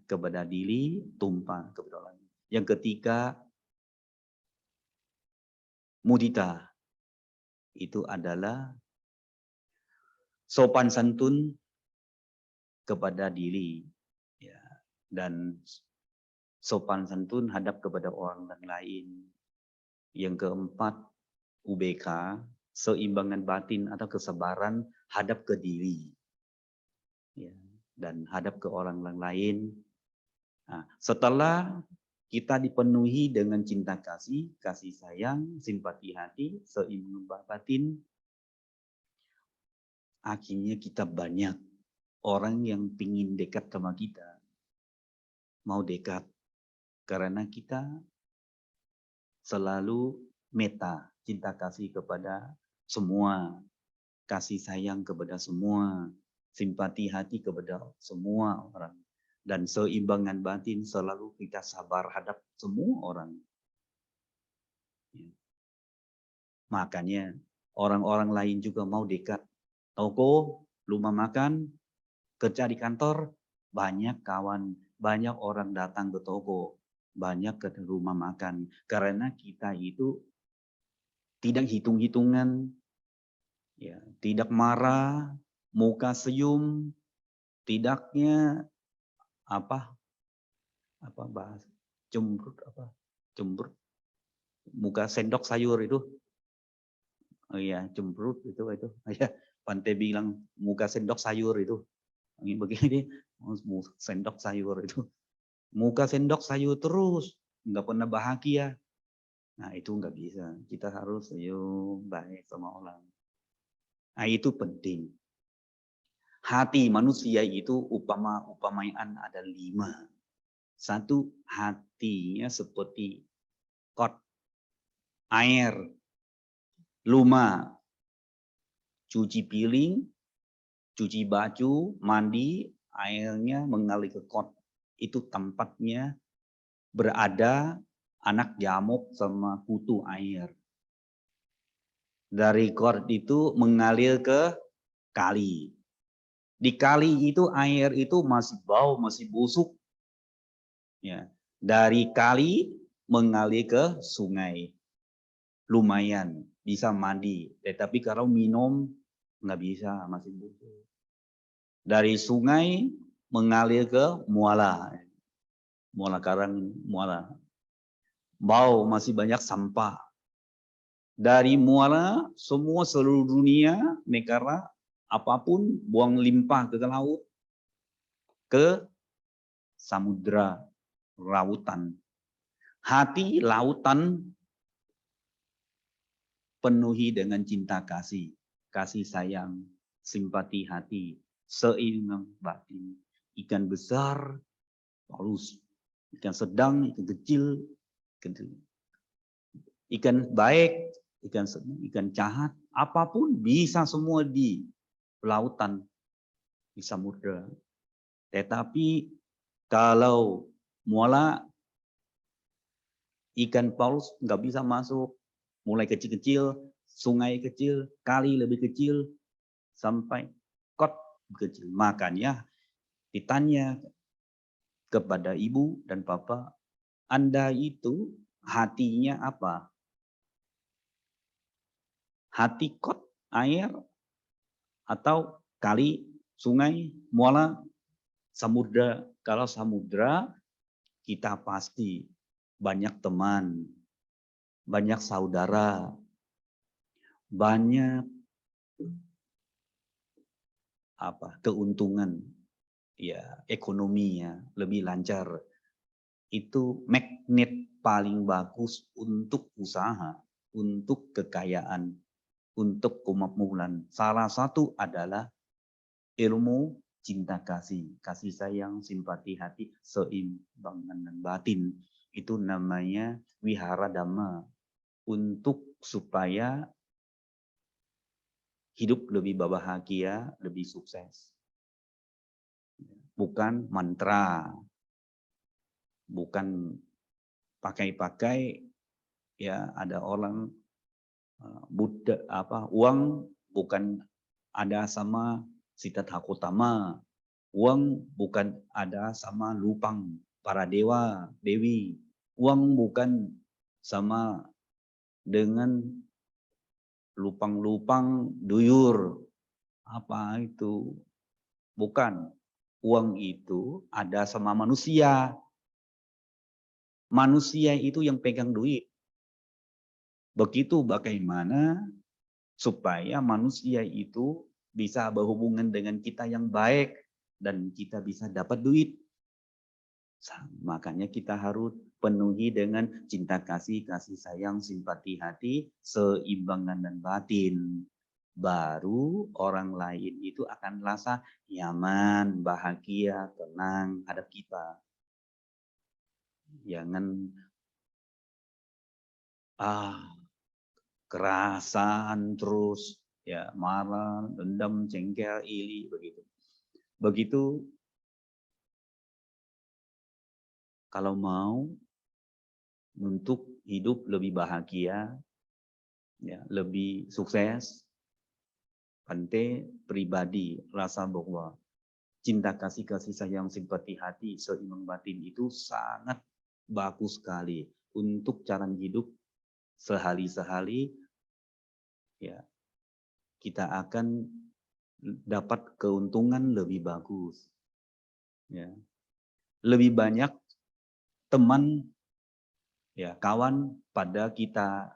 [SPEAKER 2] Kepada diri, tumpah kepada orang lain. Yang ketiga, mudita. Itu adalah sopan santun kepada diri. Ya, dan sopan santun hadap kepada orang lain. Yang keempat, UBK, seimbangan batin atau kesabaran hadap ke diri. Ya, dan hadap ke orang lain. Nah, setelah kita dipenuhi dengan cinta kasih, kasih sayang, simpati hati, seimbang batin, akhirnya kita banyak orang yang pingin dekat sama kita. Mau dekat. Karena kita selalu meta, cinta kasih kepada semua. Kasih sayang kepada semua. Simpati hati kepada semua orang. Dan seimbangan batin selalu kita sabar hadap semua orang. Makanya orang-orang lain juga mau dekat. Toko, rumah makan, kerja di kantor, banyak kawan, banyak orang datang ke toko, banyak ke rumah makan. Karena kita itu tidak hitung-hitungan, ya, tidak marah, muka senyum, tidaknya bahas cemberut, muka sendok sayur itu. Oh iya, cemberut itu. Ya, Pante bilang muka sendok sayur itu. Begini, sendok sayur itu. Muka sendok sayur terus, nggak pernah bahagia. Nah, itu nggak bisa. Kita harus baik sama orang. Nah, itu penting. Hati manusia itu upamaian ada 5. 1, hatinya seperti kot air. Luma, cuci piring, cuci baju, mandi, airnya mengalir ke kot. Itu tempatnya berada anak jamuk sama kutu air. Dari kot itu mengalir ke kali. Di kali itu air itu masih bau, masih busuk. Ya. Dari kali mengalir ke sungai. Lumayan bisa mandi, tetapi kalau minum nggak bisa, masih busuk. Dari sungai mengalir ke muara, muara karang, muara. Bau, masih banyak sampah. Dari muara semua seluruh dunia, negara apapun buang limpah ke laut, ke samudra, lautan. Hati lautan penuhi dengan cinta kasih, kasih sayang, simpati hati, seimbang batin. Ikan besar, paus. Ikan sedang, ikan kecil, ikan baik, ikan jahat, apapun bisa semua di lautan, di samudra. Tetapi kalau muala ikan paus nggak bisa masuk, mulai kecil-kecil, sungai kecil, kali lebih kecil, sampai kot kecil. Makanya ditanya kepada ibu dan bapak, Anda itu hatinya apa? Hati kot air, atau kali, sungai, muara, samudra. Kalau samudra, kita pasti banyak teman, banyak saudara, banyak keuntungan, ya ekonominya lebih lancar. Itu magnet paling bagus untuk usaha, untuk kekayaan, untuk kemakmuran. Salah satu adalah ilmu cinta kasih, kasih sayang, simpati hati, seimbangan dan batin. Itu namanya wihara dhamma, untuk supaya hidup lebih bahagia, lebih sukses. Bukan mantra, bukan pakai-pakai, ya ada orang Buddha uang bukan ada sama Siddhartha Gautama, uang bukan ada sama lupang para dewa dewi, uang bukan sama dengan lupang-lupang duyur, apa itu, bukan. Uang itu ada sama manusia. Manusia itu yang pegang duit. Begitu bagaimana supaya manusia itu bisa berhubungan dengan kita yang baik dan kita bisa dapat duit. Makanya kita harus penuhi dengan cinta kasih, kasih sayang, simpati hati, seimbangan dan batin. Baru orang lain itu akan merasa nyaman, bahagia, tenang hadap kita. Jangan kerasan terus, ya marah, dendam, jengkel, iri, begitu. Begitu kalau mau untuk hidup lebih bahagia, ya lebih sukses, Bante pribadi rasa bahwa cinta kasih, kasih sayang, simpati hati, seimbang batin itu sangat bagus sekali untuk cara hidup sehari-hari. Ya, kita akan dapat keuntungan lebih bagus. Ya, lebih banyak teman, ya kawan pada kita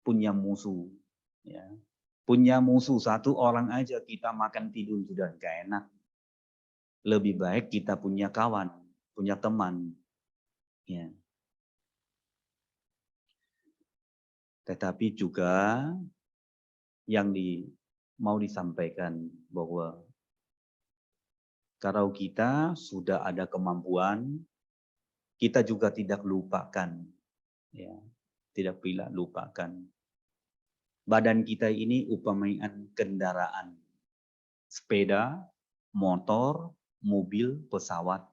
[SPEAKER 2] punya musuh. Ya. Punya musuh satu orang aja kita makan tidur sudah gak enak. Lebih baik kita punya kawan, punya teman. Ya. Tetapi juga yang mau disampaikan bahwa kalau kita sudah ada kemampuan, kita juga tidak lupakan. Ya. Tidak bila lupakan. Badan kita ini upamaian kendaraan. Sepeda, motor, mobil, pesawat.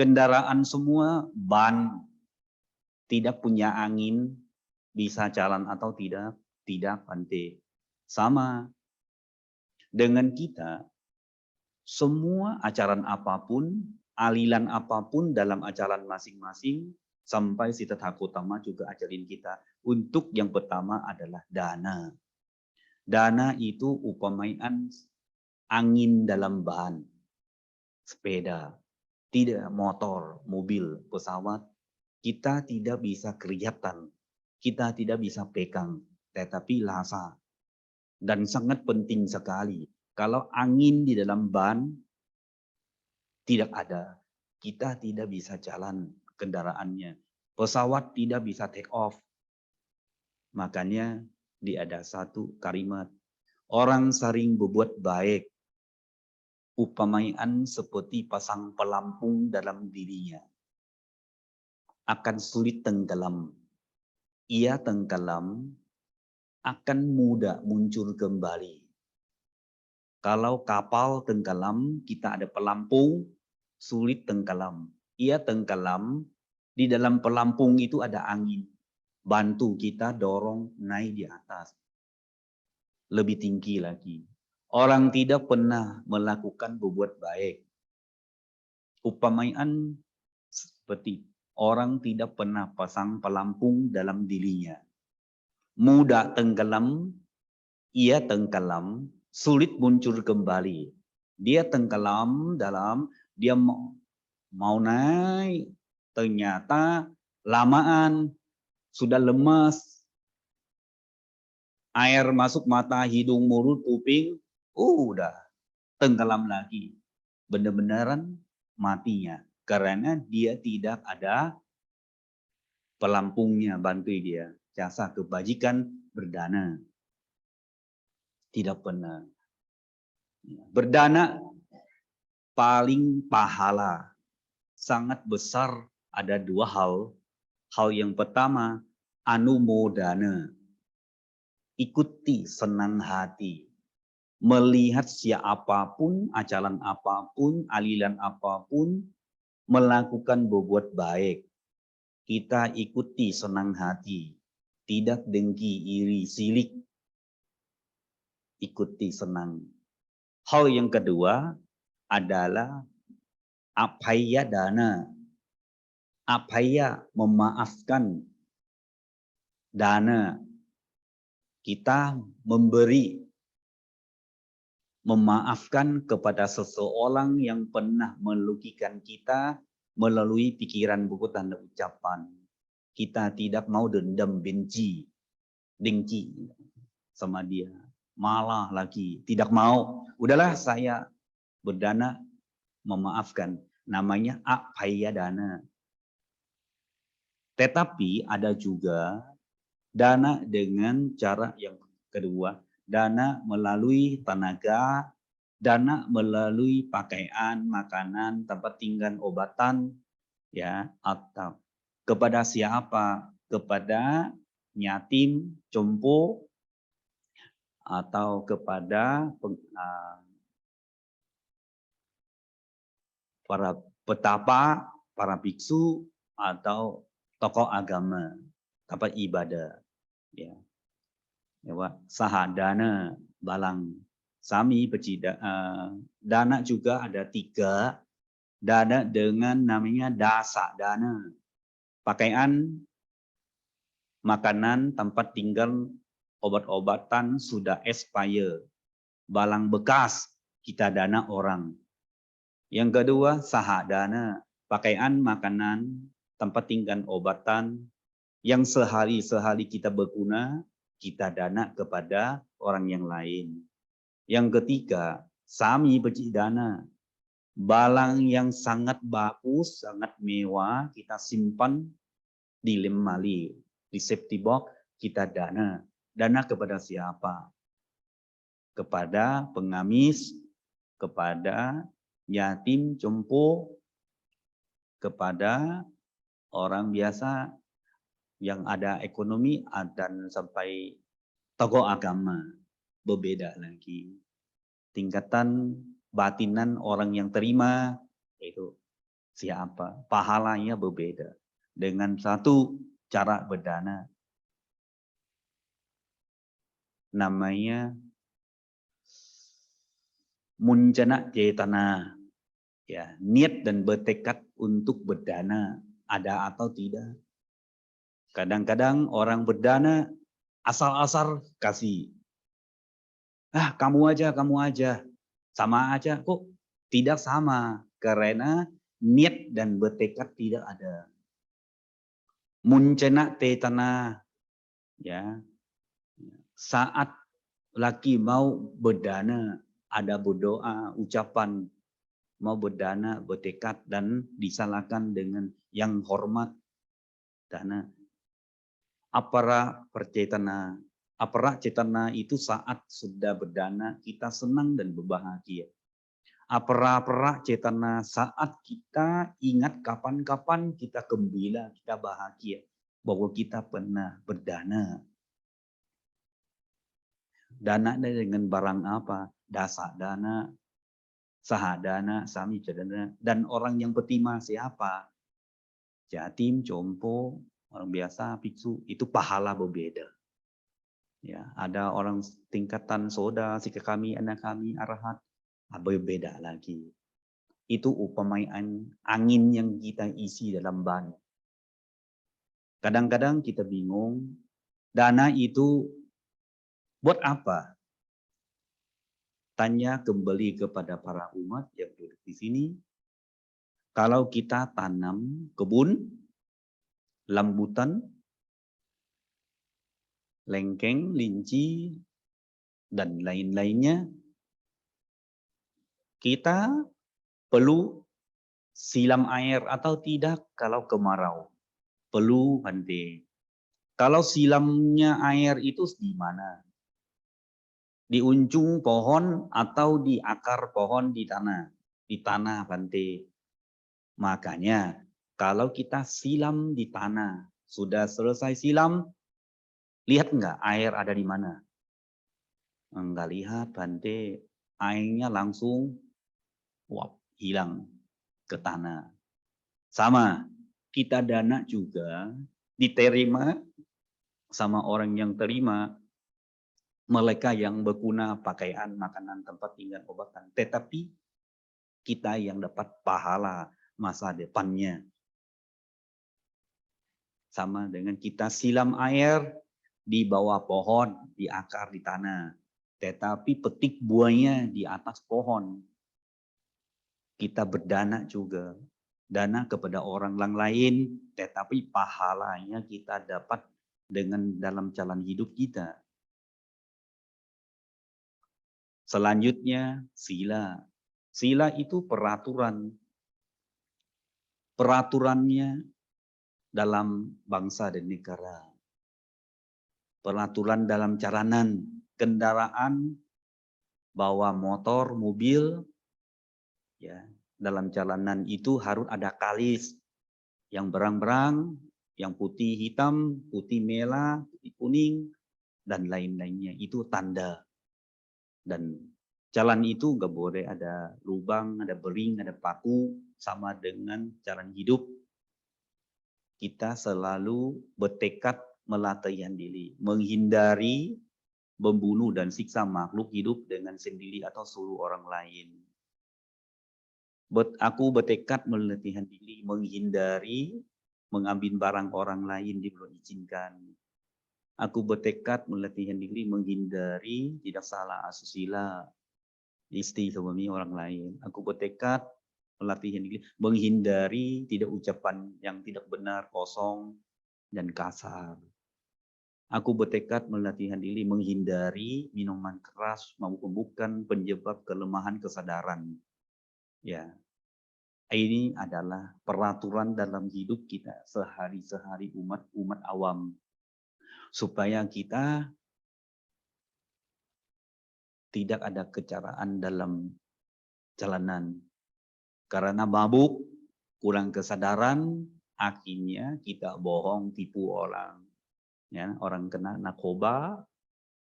[SPEAKER 2] Kendaraan semua ban, tidak punya angin, bisa jalan atau tidak? Tidak, Bante. Sama dengan kita, semua ajaran apapun, aliran apapun dalam ajaran masing-masing, sampai Siddhartha Gautama juga ajarin kita. Untuk yang pertama adalah dana. Dana itu upamaian angin dalam ban. Sepeda, tidak motor, mobil, pesawat. Kita tidak bisa kelihatan. Kita tidak bisa pegang. Tetapi rasa. Dan sangat penting sekali. Kalau angin di dalam ban tidak ada, kita tidak bisa jalan kendaraannya. Pesawat tidak bisa take off. Makanya ada satu kalimat. Orang sering berbuat baik. Upamaian seperti pasang pelampung dalam dirinya. Akan sulit tenggelam. Ia tenggelam, akan mudah muncul kembali. Kalau kapal tenggelam, kita ada pelampung, sulit tenggelam. Ia tenggelam, di dalam pelampung itu ada angin. Bantu kita dorong naik di atas. Lebih tinggi lagi. Orang tidak pernah melakukan berbuat baik. Upamaian seperti orang tidak pernah pasang pelampung dalam dirinya. Mudah tenggelam, ia tenggelam, sulit muncul kembali. Dia tenggelam dalam, dia mau naik, ternyata lamaan, sudah lemas, air masuk mata, hidung, mulut, kuping, udah tenggelam lagi. Benar-benaran matinya. Karena dia tidak ada pelampungnya bantu dia. Jasa kebajikan berdana. Tidak pernah. Berdana paling pahala. Sangat besar ada dua hal. Hal yang pertama, anumodana. Ikuti senang hati. Melihat siapapun, ajaran apapun, aliran apapun, melakukan berbuat baik. Kita ikuti senang hati. Tidak dengki, iri, silik. Ikuti senang. Hal yang kedua adalah apaya dana. Apaya memaafkan. Dana. Kita memberi. Memaafkan kepada seseorang yang pernah melugikan kita melalui pikiran, buku, dan ucapan. Kita tidak mau dendam, benci, dengki sama dia. Malah lagi tidak mau. Udahlah saya berdana memaafkan. Namanya apaya dana. Tetapi ada juga dana dengan cara yang kedua. Dana melalui tenaga, dana melalui pakaian, makanan, tempat tinggal, obatan, ya, atau kepada siapa? Kepada yatim, jompo, atau kepada para petapa, para biksu, atau tokoh agama, tempat ibadah, ya. Sahadana, balang, sami, pecida, dana juga ada 3. Dana dengan namanya dasa dana. Pakaian, makanan, tempat tinggal, obat-obatan sudah expire. Balang bekas, kita dana orang. Yang kedua, sahadana. Pakaian, makanan, tempat tinggal, obatan. Yang sehari-sehari kita berguna, kita dana kepada orang yang lain. Yang ketiga, sami dana. Balang yang sangat bagus, sangat mewah, kita simpan di lemari, di safety box, kita dana. Dana kepada siapa? Kepada pengamis, kepada yatim, jompo, kepada orang biasa yang ada ekonomi, dan sampai tokoh agama. Berbeda lagi. Tingkatan batinan orang yang terima itu siapa? Pahalanya berbeda. Dengan satu cara berdana. Namanya muncana cetana. Ya, niat dan bertekad untuk berdana ada atau tidak. Kadang-kadang orang berdana asal-asal kasih. Kamu aja. Sama aja. Kok tidak sama? Karena niat dan bertekad tidak ada. Muncana tetana. Ya. Saat laki mau berdana, ada berdoa, ucapan mau berdana, bertekad, dan disalahkan dengan yang hormat. Dana. Apara percetana. Apara cetana itu saat sudah berdana, kita senang dan berbahagia. Apara cetana saat kita ingat kapan-kapan kita gembira, kita bahagia. Bahwa kita pernah berdana. Dana dengan barang apa? Dasa dana, sahadana, sami cedana. Dan orang yang berterima siapa? Yatim, jompo, orang biasa, biksu, itu pahala berbeda. Ya, ada orang tingkatan soda, sika kami, anak kami, arahat, berbeda lagi. Itu umpamanya angin yang kita isi dalam ban. Kadang-kadang kita bingung, dana itu buat apa? tanya kembali kepada para umat yang duduk di sini. Kalau kita tanam kebun, rambutan, lengkeng, linci, dan lain-lainnya, kita perlu siram air atau tidak kalau kemarau? Perlu, Bante. Kalau siramnya air itu di mana? Di ujung pohon atau di akar pohon di tanah? Di tanah, Bante. Makanya kalau kita siram di tanah, sudah selesai siram, lihat nggak air ada di mana? Enggak lihat, Bante. Airnya langsung wap, hilang ke tanah. Sama, kita dana juga diterima sama orang yang terima, mereka yang berguna pakaian, makanan, tempat tinggal, obatan. Tetapi kita yang dapat pahala masa depannya. Sama dengan kita siram air di bawah pohon, di akar, di tanah. Tetapi petik buahnya di atas pohon. Kita berdana juga. Dana kepada orang lain, tetapi pahalanya kita dapat dengan dalam jalan hidup kita. Selanjutnya, sila. Sila itu peraturan. Peraturannya dalam bangsa dan negara. Peraturan dalam jalanan, kendaraan, bawa motor, mobil, ya, dalam jalanan itu harus ada kalis yang berang-berang, yang putih hitam, putih merah, putih kuning, dan lain-lainnya. Itu tanda. Dan jalan itu nggak boleh ada lubang, ada bering, ada paku, sama dengan jalan hidup. Kita selalu bertekad melatihkan diri, menghindari membunuh dan siksa makhluk hidup dengan sendiri atau suruh orang lain. Aku bertekad melatihkan diri, menghindari mengambil barang orang lain di belum izinkan. Aku bertekad melatihkan diri, menghindari tidak salah asusila, istri suami orang lain. Aku bertekad melatihkan diri, menghindari tidak ucapan yang tidak benar, kosong, dan kasar. Aku bertekad melatihkan diri, menghindari minuman keras maupun bukan penyebab kelemahan kesadaran. Ya, ini adalah peraturan dalam hidup kita sehari-hari umat awam, supaya kita tidak ada kecelakaan dalam jalanan. Karena mabuk, kurang kesadaran, akhirnya kita bohong, tipu orang. Ya, orang kena narkoba,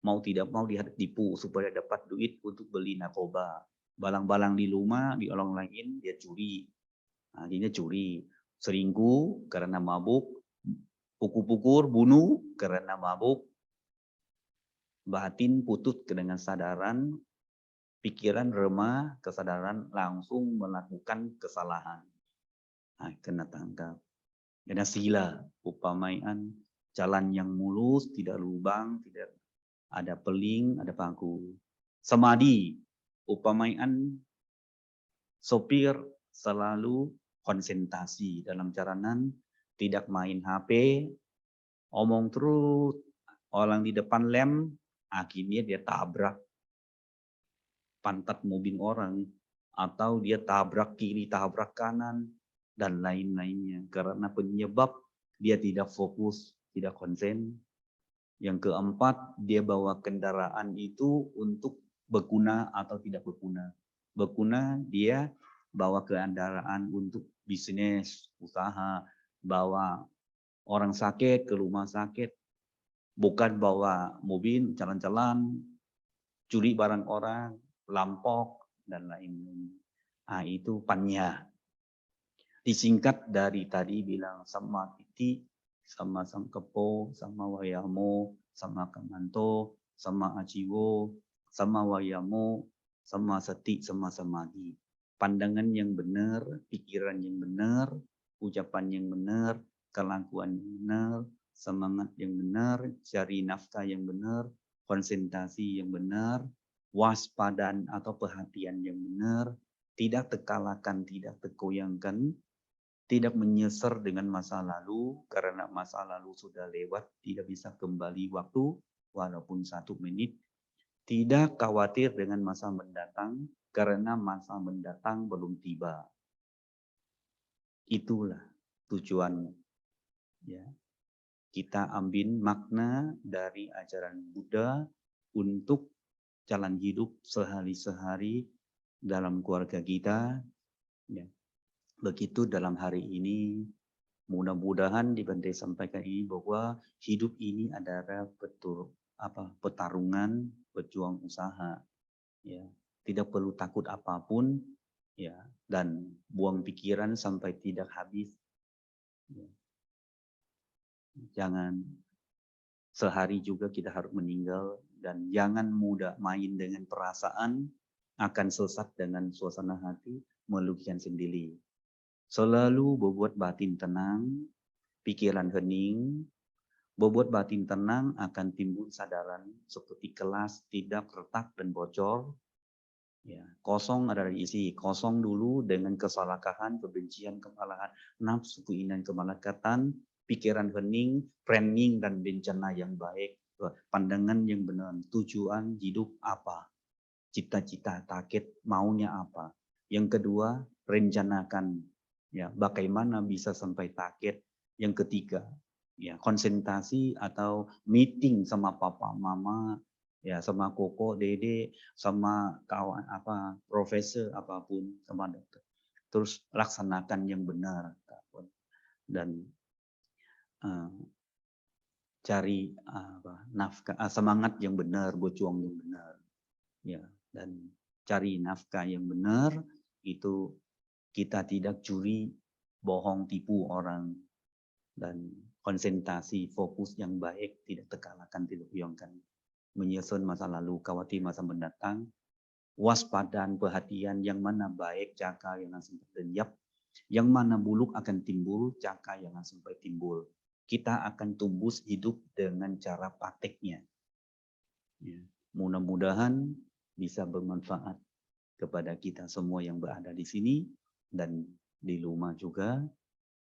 [SPEAKER 2] mau tidak mau dia tipu supaya dapat duit untuk beli narkoba. Balang-balang di rumah, di orang lain dia curi. Akhirnya curi. Selingkuh karena mabuk, pukul-pukul, bunuh karena mabuk. Batin putut dengan sadaran, pikiran remah, kesadaran langsung melakukan kesalahan. Kena tangkap. Karena sila, upamaian jalan yang mulus, tidak lubang, tidak ada peling, ada paku. Samadhi, upamaian sopir selalu konsentrasi dalam jalanan, tidak main HP, omong terus, orang di depan lem, akhirnya dia tabrak pantat mobil orang, atau dia tabrak kiri, tabrak kanan, dan lain-lainnya. Karena penyebab dia tidak fokus, tidak konsen. Yang keempat, dia bawa kendaraan itu untuk berguna atau tidak berguna. Berguna, dia bawa kendaraan untuk bisnis, usaha, bawa orang sakit ke rumah sakit, bukan bawa mobil jalan-jalan, curi barang orang, lampok, dan lain-lain. Itu panya. Disingkat dari tadi bilang sama titi, sama sangkepo, sama wayamo, sama kamanto, sama ajiwo, sama wayamo, sama sati, sama samadhi. Pandangan yang benar, pikiran yang benar, ucapan yang benar, kelakuan yang benar, semangat yang benar, cari nafkah yang benar, konsentrasi yang benar, waspadaan atau perhatian yang benar, tidak terkalahkan, tidak tergoyangkan, tidak menyeser dengan masa lalu, karena masa lalu sudah lewat, tidak bisa kembali waktu, walaupun 1 menit. Tidak khawatir dengan masa mendatang, karena masa mendatang belum tiba. Itulah tujuan. Ya. Kita ambil makna dari ajaran Buddha untuk jalan hidup sehari-hari dalam keluarga kita. Ya. Begitu dalam hari ini, mudah-mudahan di Bante sampaikan ini bahwa hidup ini adalah pertarungan, berjuang usaha. Ya, tidak perlu takut apapun, ya, dan buang pikiran sampai tidak habis. Ya. Jangan sehari juga kita harus meninggal, dan jangan mudah main dengan perasaan, akan sesat dengan suasana hati, merugikan sendiri. Selalu berbuat batin tenang, pikiran hening. Berbuat batin tenang akan timbul sadaran seperti kelas tidak retak dan bocor. Ya, kosong adalah isi. Kosong dulu dengan kesalahkahan, kebencian, kemalahan, nafsu, keinginan, kemalakatan, pikiran hening, framing dan bencana yang baik, pandangan yang benar, tujuan hidup apa, cita-cita, target, maunya apa. Yang kedua, rencanakan, ya, bagaimana bisa sampai target. Yang ketiga, ya, konsentrasi atau meeting sama papa, mama, ya, sama koko, dede, sama kawan apa, profesor apapun, sama dokter. Terus laksanakan yang benar, dan cari nafkah, semangat yang benar, berjuang yang benar, ya, dan cari nafkah yang benar. Itu kita tidak curi, bohong, tipu orang, dan konsentrasi, fokus yang baik, tidak terkalahkan, tidak goyangkan, menyusun masa lalu, khawatir masa mendatang, waspadaan, perhatian, yang mana baik, caka yang langsung terlenyap, yang mana buruk akan timbul, caka yang langsung timbul. Kita akan tumbuh hidup dengan cara prakteknya. Ya. Mudah-mudahan bisa bermanfaat kepada kita semua yang berada di sini dan di rumah juga,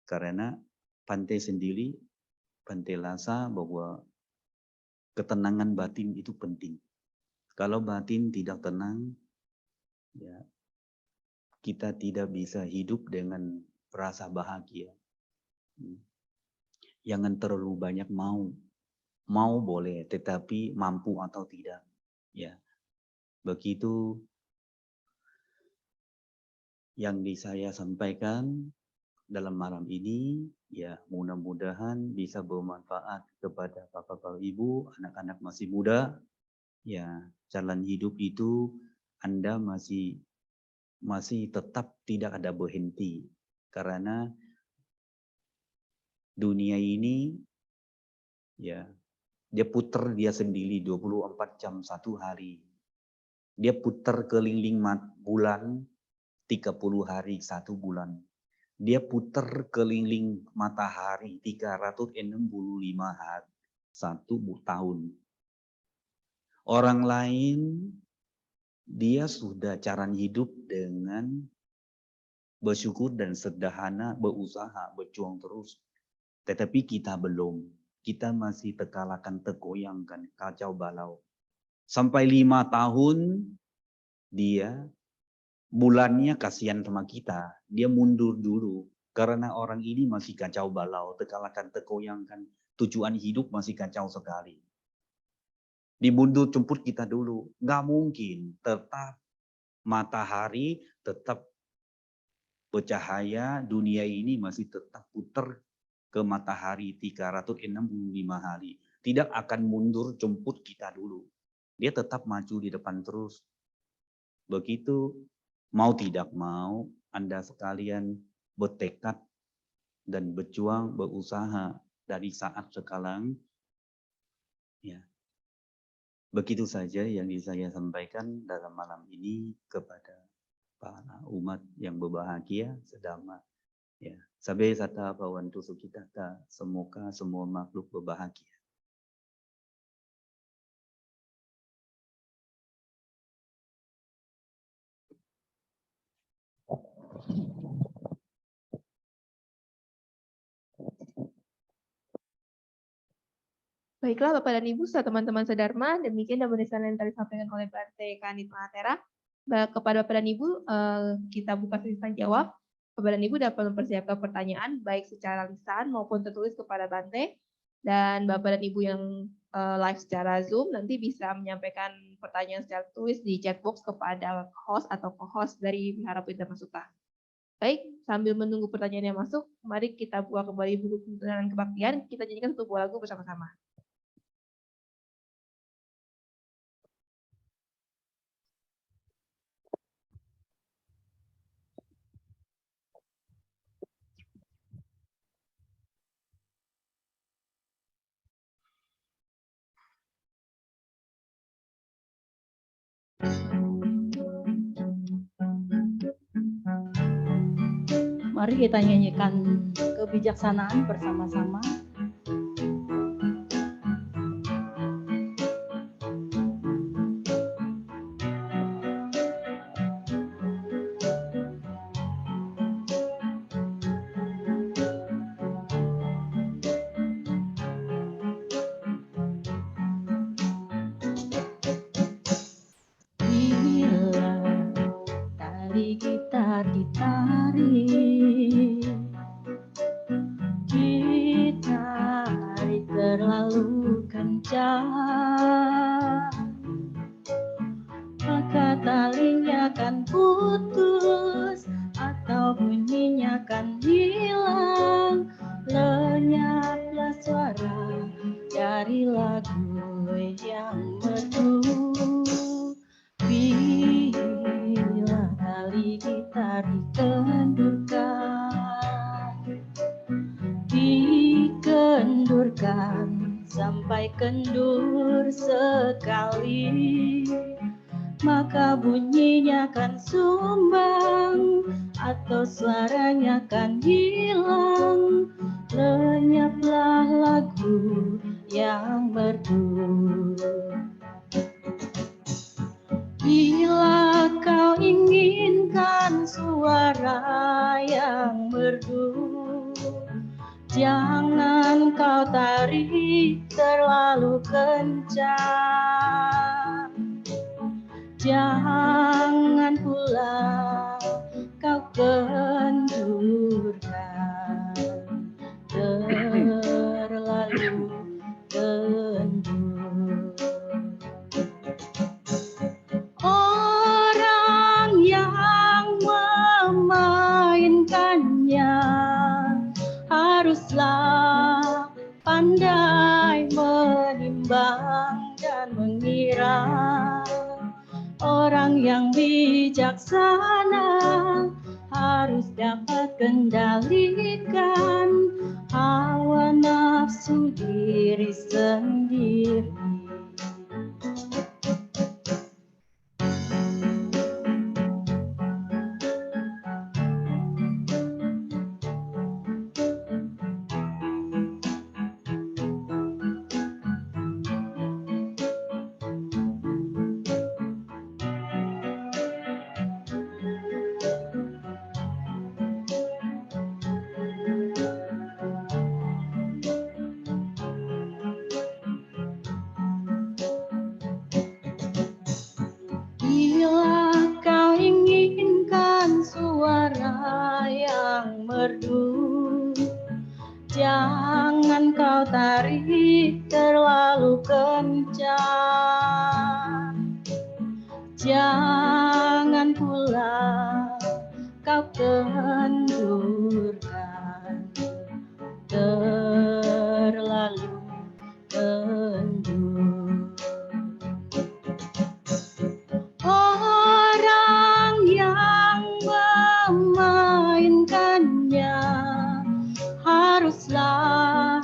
[SPEAKER 2] karena Bante sendiri, Bante rasa bahwa ketenangan batin itu penting. Kalau batin tidak tenang, ya, kita tidak bisa hidup dengan rasa bahagia. Jangan terlalu banyak mau. Mau boleh, tetapi mampu atau tidak. Ya, begitu yang saya sampaikan dalam malam ini. Ya, mudah-mudahan bisa bermanfaat kepada bapak-bapak ibu, anak-anak masih muda. Ya, jalan hidup itu Anda masih tetap tidak ada berhenti, karena dunia ini, ya, dia putar dia sendiri 24 jam 1 hari. Dia putar keliling bulan 30 hari 1 bulan. Dia putar keliling matahari 365 hari 1 tahun. Orang lain dia sudah cara hidup dengan bersyukur dan sederhana, berusaha, berjuang terus. Tetapi kita belum. Kita masih terkalahkan, tergoyangkan, kacau balau. Sampai 5 tahun dia bulannya kasihan sama kita. Dia mundur dulu. Karena orang ini masih kacau balau, terkalahkan, tergoyangkan. Tujuan hidup masih kacau sekali. Dimundur jemput kita dulu. Nggak mungkin. Tetap matahari, tetap bercahaya. Dunia ini masih tetap putar ke matahari 365 hari. Tidak akan mundur jemput kita dulu. Dia tetap maju di depan terus. Begitu mau tidak mau, Anda sekalian bertekad dan berjuang, berusaha dari saat sekarang. Ya. Begitu saja yang saya sampaikan dalam malam ini kepada para umat yang berbahagia sedama. Ya. Sabe sata bawantu sukitata, semoga semua makhluk berbahagia.
[SPEAKER 3] Baiklah Bapak dan Ibu serta teman-teman sedharma, demikian dan yang tadi disampaikan oleh Bante Kanit Mahatera. Kepada Bapak dan Ibu, kita buka sesi tanya jawab. Bapak dan Ibu dapat mempersiapkan pertanyaan baik secara lisan maupun tertulis kepada Bante. Dan Bapak dan Ibu yang live secara Zoom nanti bisa menyampaikan pertanyaan secara tulis di chat box kepada host atau co-host dari Wihara Pintama Sutta. Baik, sambil menunggu pertanyaan yang masuk, mari kita buka kembali buku tuntunan kebaktian. Kita nyanyikan satu buah lagu bersama-sama.
[SPEAKER 4] Mari kita nyanyikan kebijaksanaan bersama-sama. Bila tali kita ditarik, ditarik terlalu kencang, maka talinya akan putus atau bunyinya akan hilang. Lenyaplah suara dari lagu yang merdu. Bila tali kita dikendurkan sampai kendur sekali, maka bunyinya akan sumbang atau suaranya akan hilang. Lenyaplah lagu yang merdu. Bila kau inginkan suara yang merdu, jangan kau tarik terlalu kencang. Jangan pula kau kendurkan terlalu kendur. Orang yang memainkannya haruslah pandai menimbang dan mengira. Orang yang bijaksana harus dapat kendalikan hawa nafsu diri sendiri. Bila kau inginkan suara yang merdu, jangan kau tarik terlalu kencang. Jangan pula kau kendurkan terlalu kendur. Orang yang memainkannya haruslah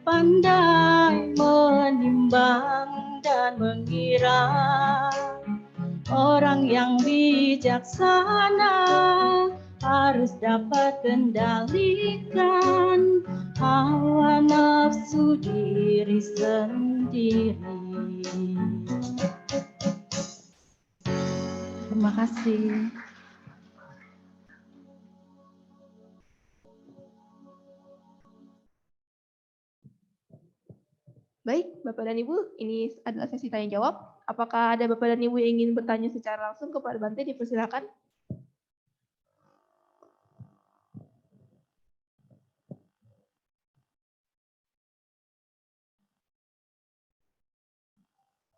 [SPEAKER 4] pandai menimbang dan mengira. Orang yang bijaksana harus dapat kendalikan hawa nafsu diri sendiri. Terima kasih.
[SPEAKER 3] Baik, Bapak dan Ibu, ini adalah sesi tanya jawab. Apakah ada Bapak dan Ibu yang ingin bertanya secara langsung kepada Bante? Dipersilakan.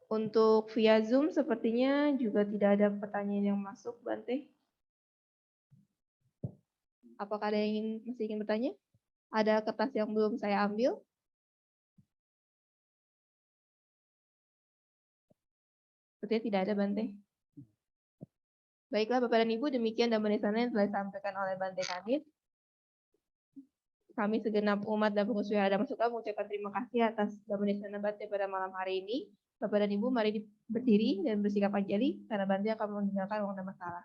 [SPEAKER 3] Untuk via Zoom sepertinya juga tidak ada pertanyaan yang masuk, Bante. Apakah ada yang masih ingin bertanya? Ada kertas yang belum saya ambil? Sepertinya tidak ada, Bante. Baiklah, Bapak dan Ibu, demikian dambanisana yang telah disampaikan oleh Bante Kanit. Kami segenap umat dan pengurus Wihara Dhamma mengucapkan terima kasih atas dambanisana Bante pada malam hari ini. Bapak dan Ibu, mari berdiri dan bersikap anjali, karena Bante akan meninggalkan ruang masalah.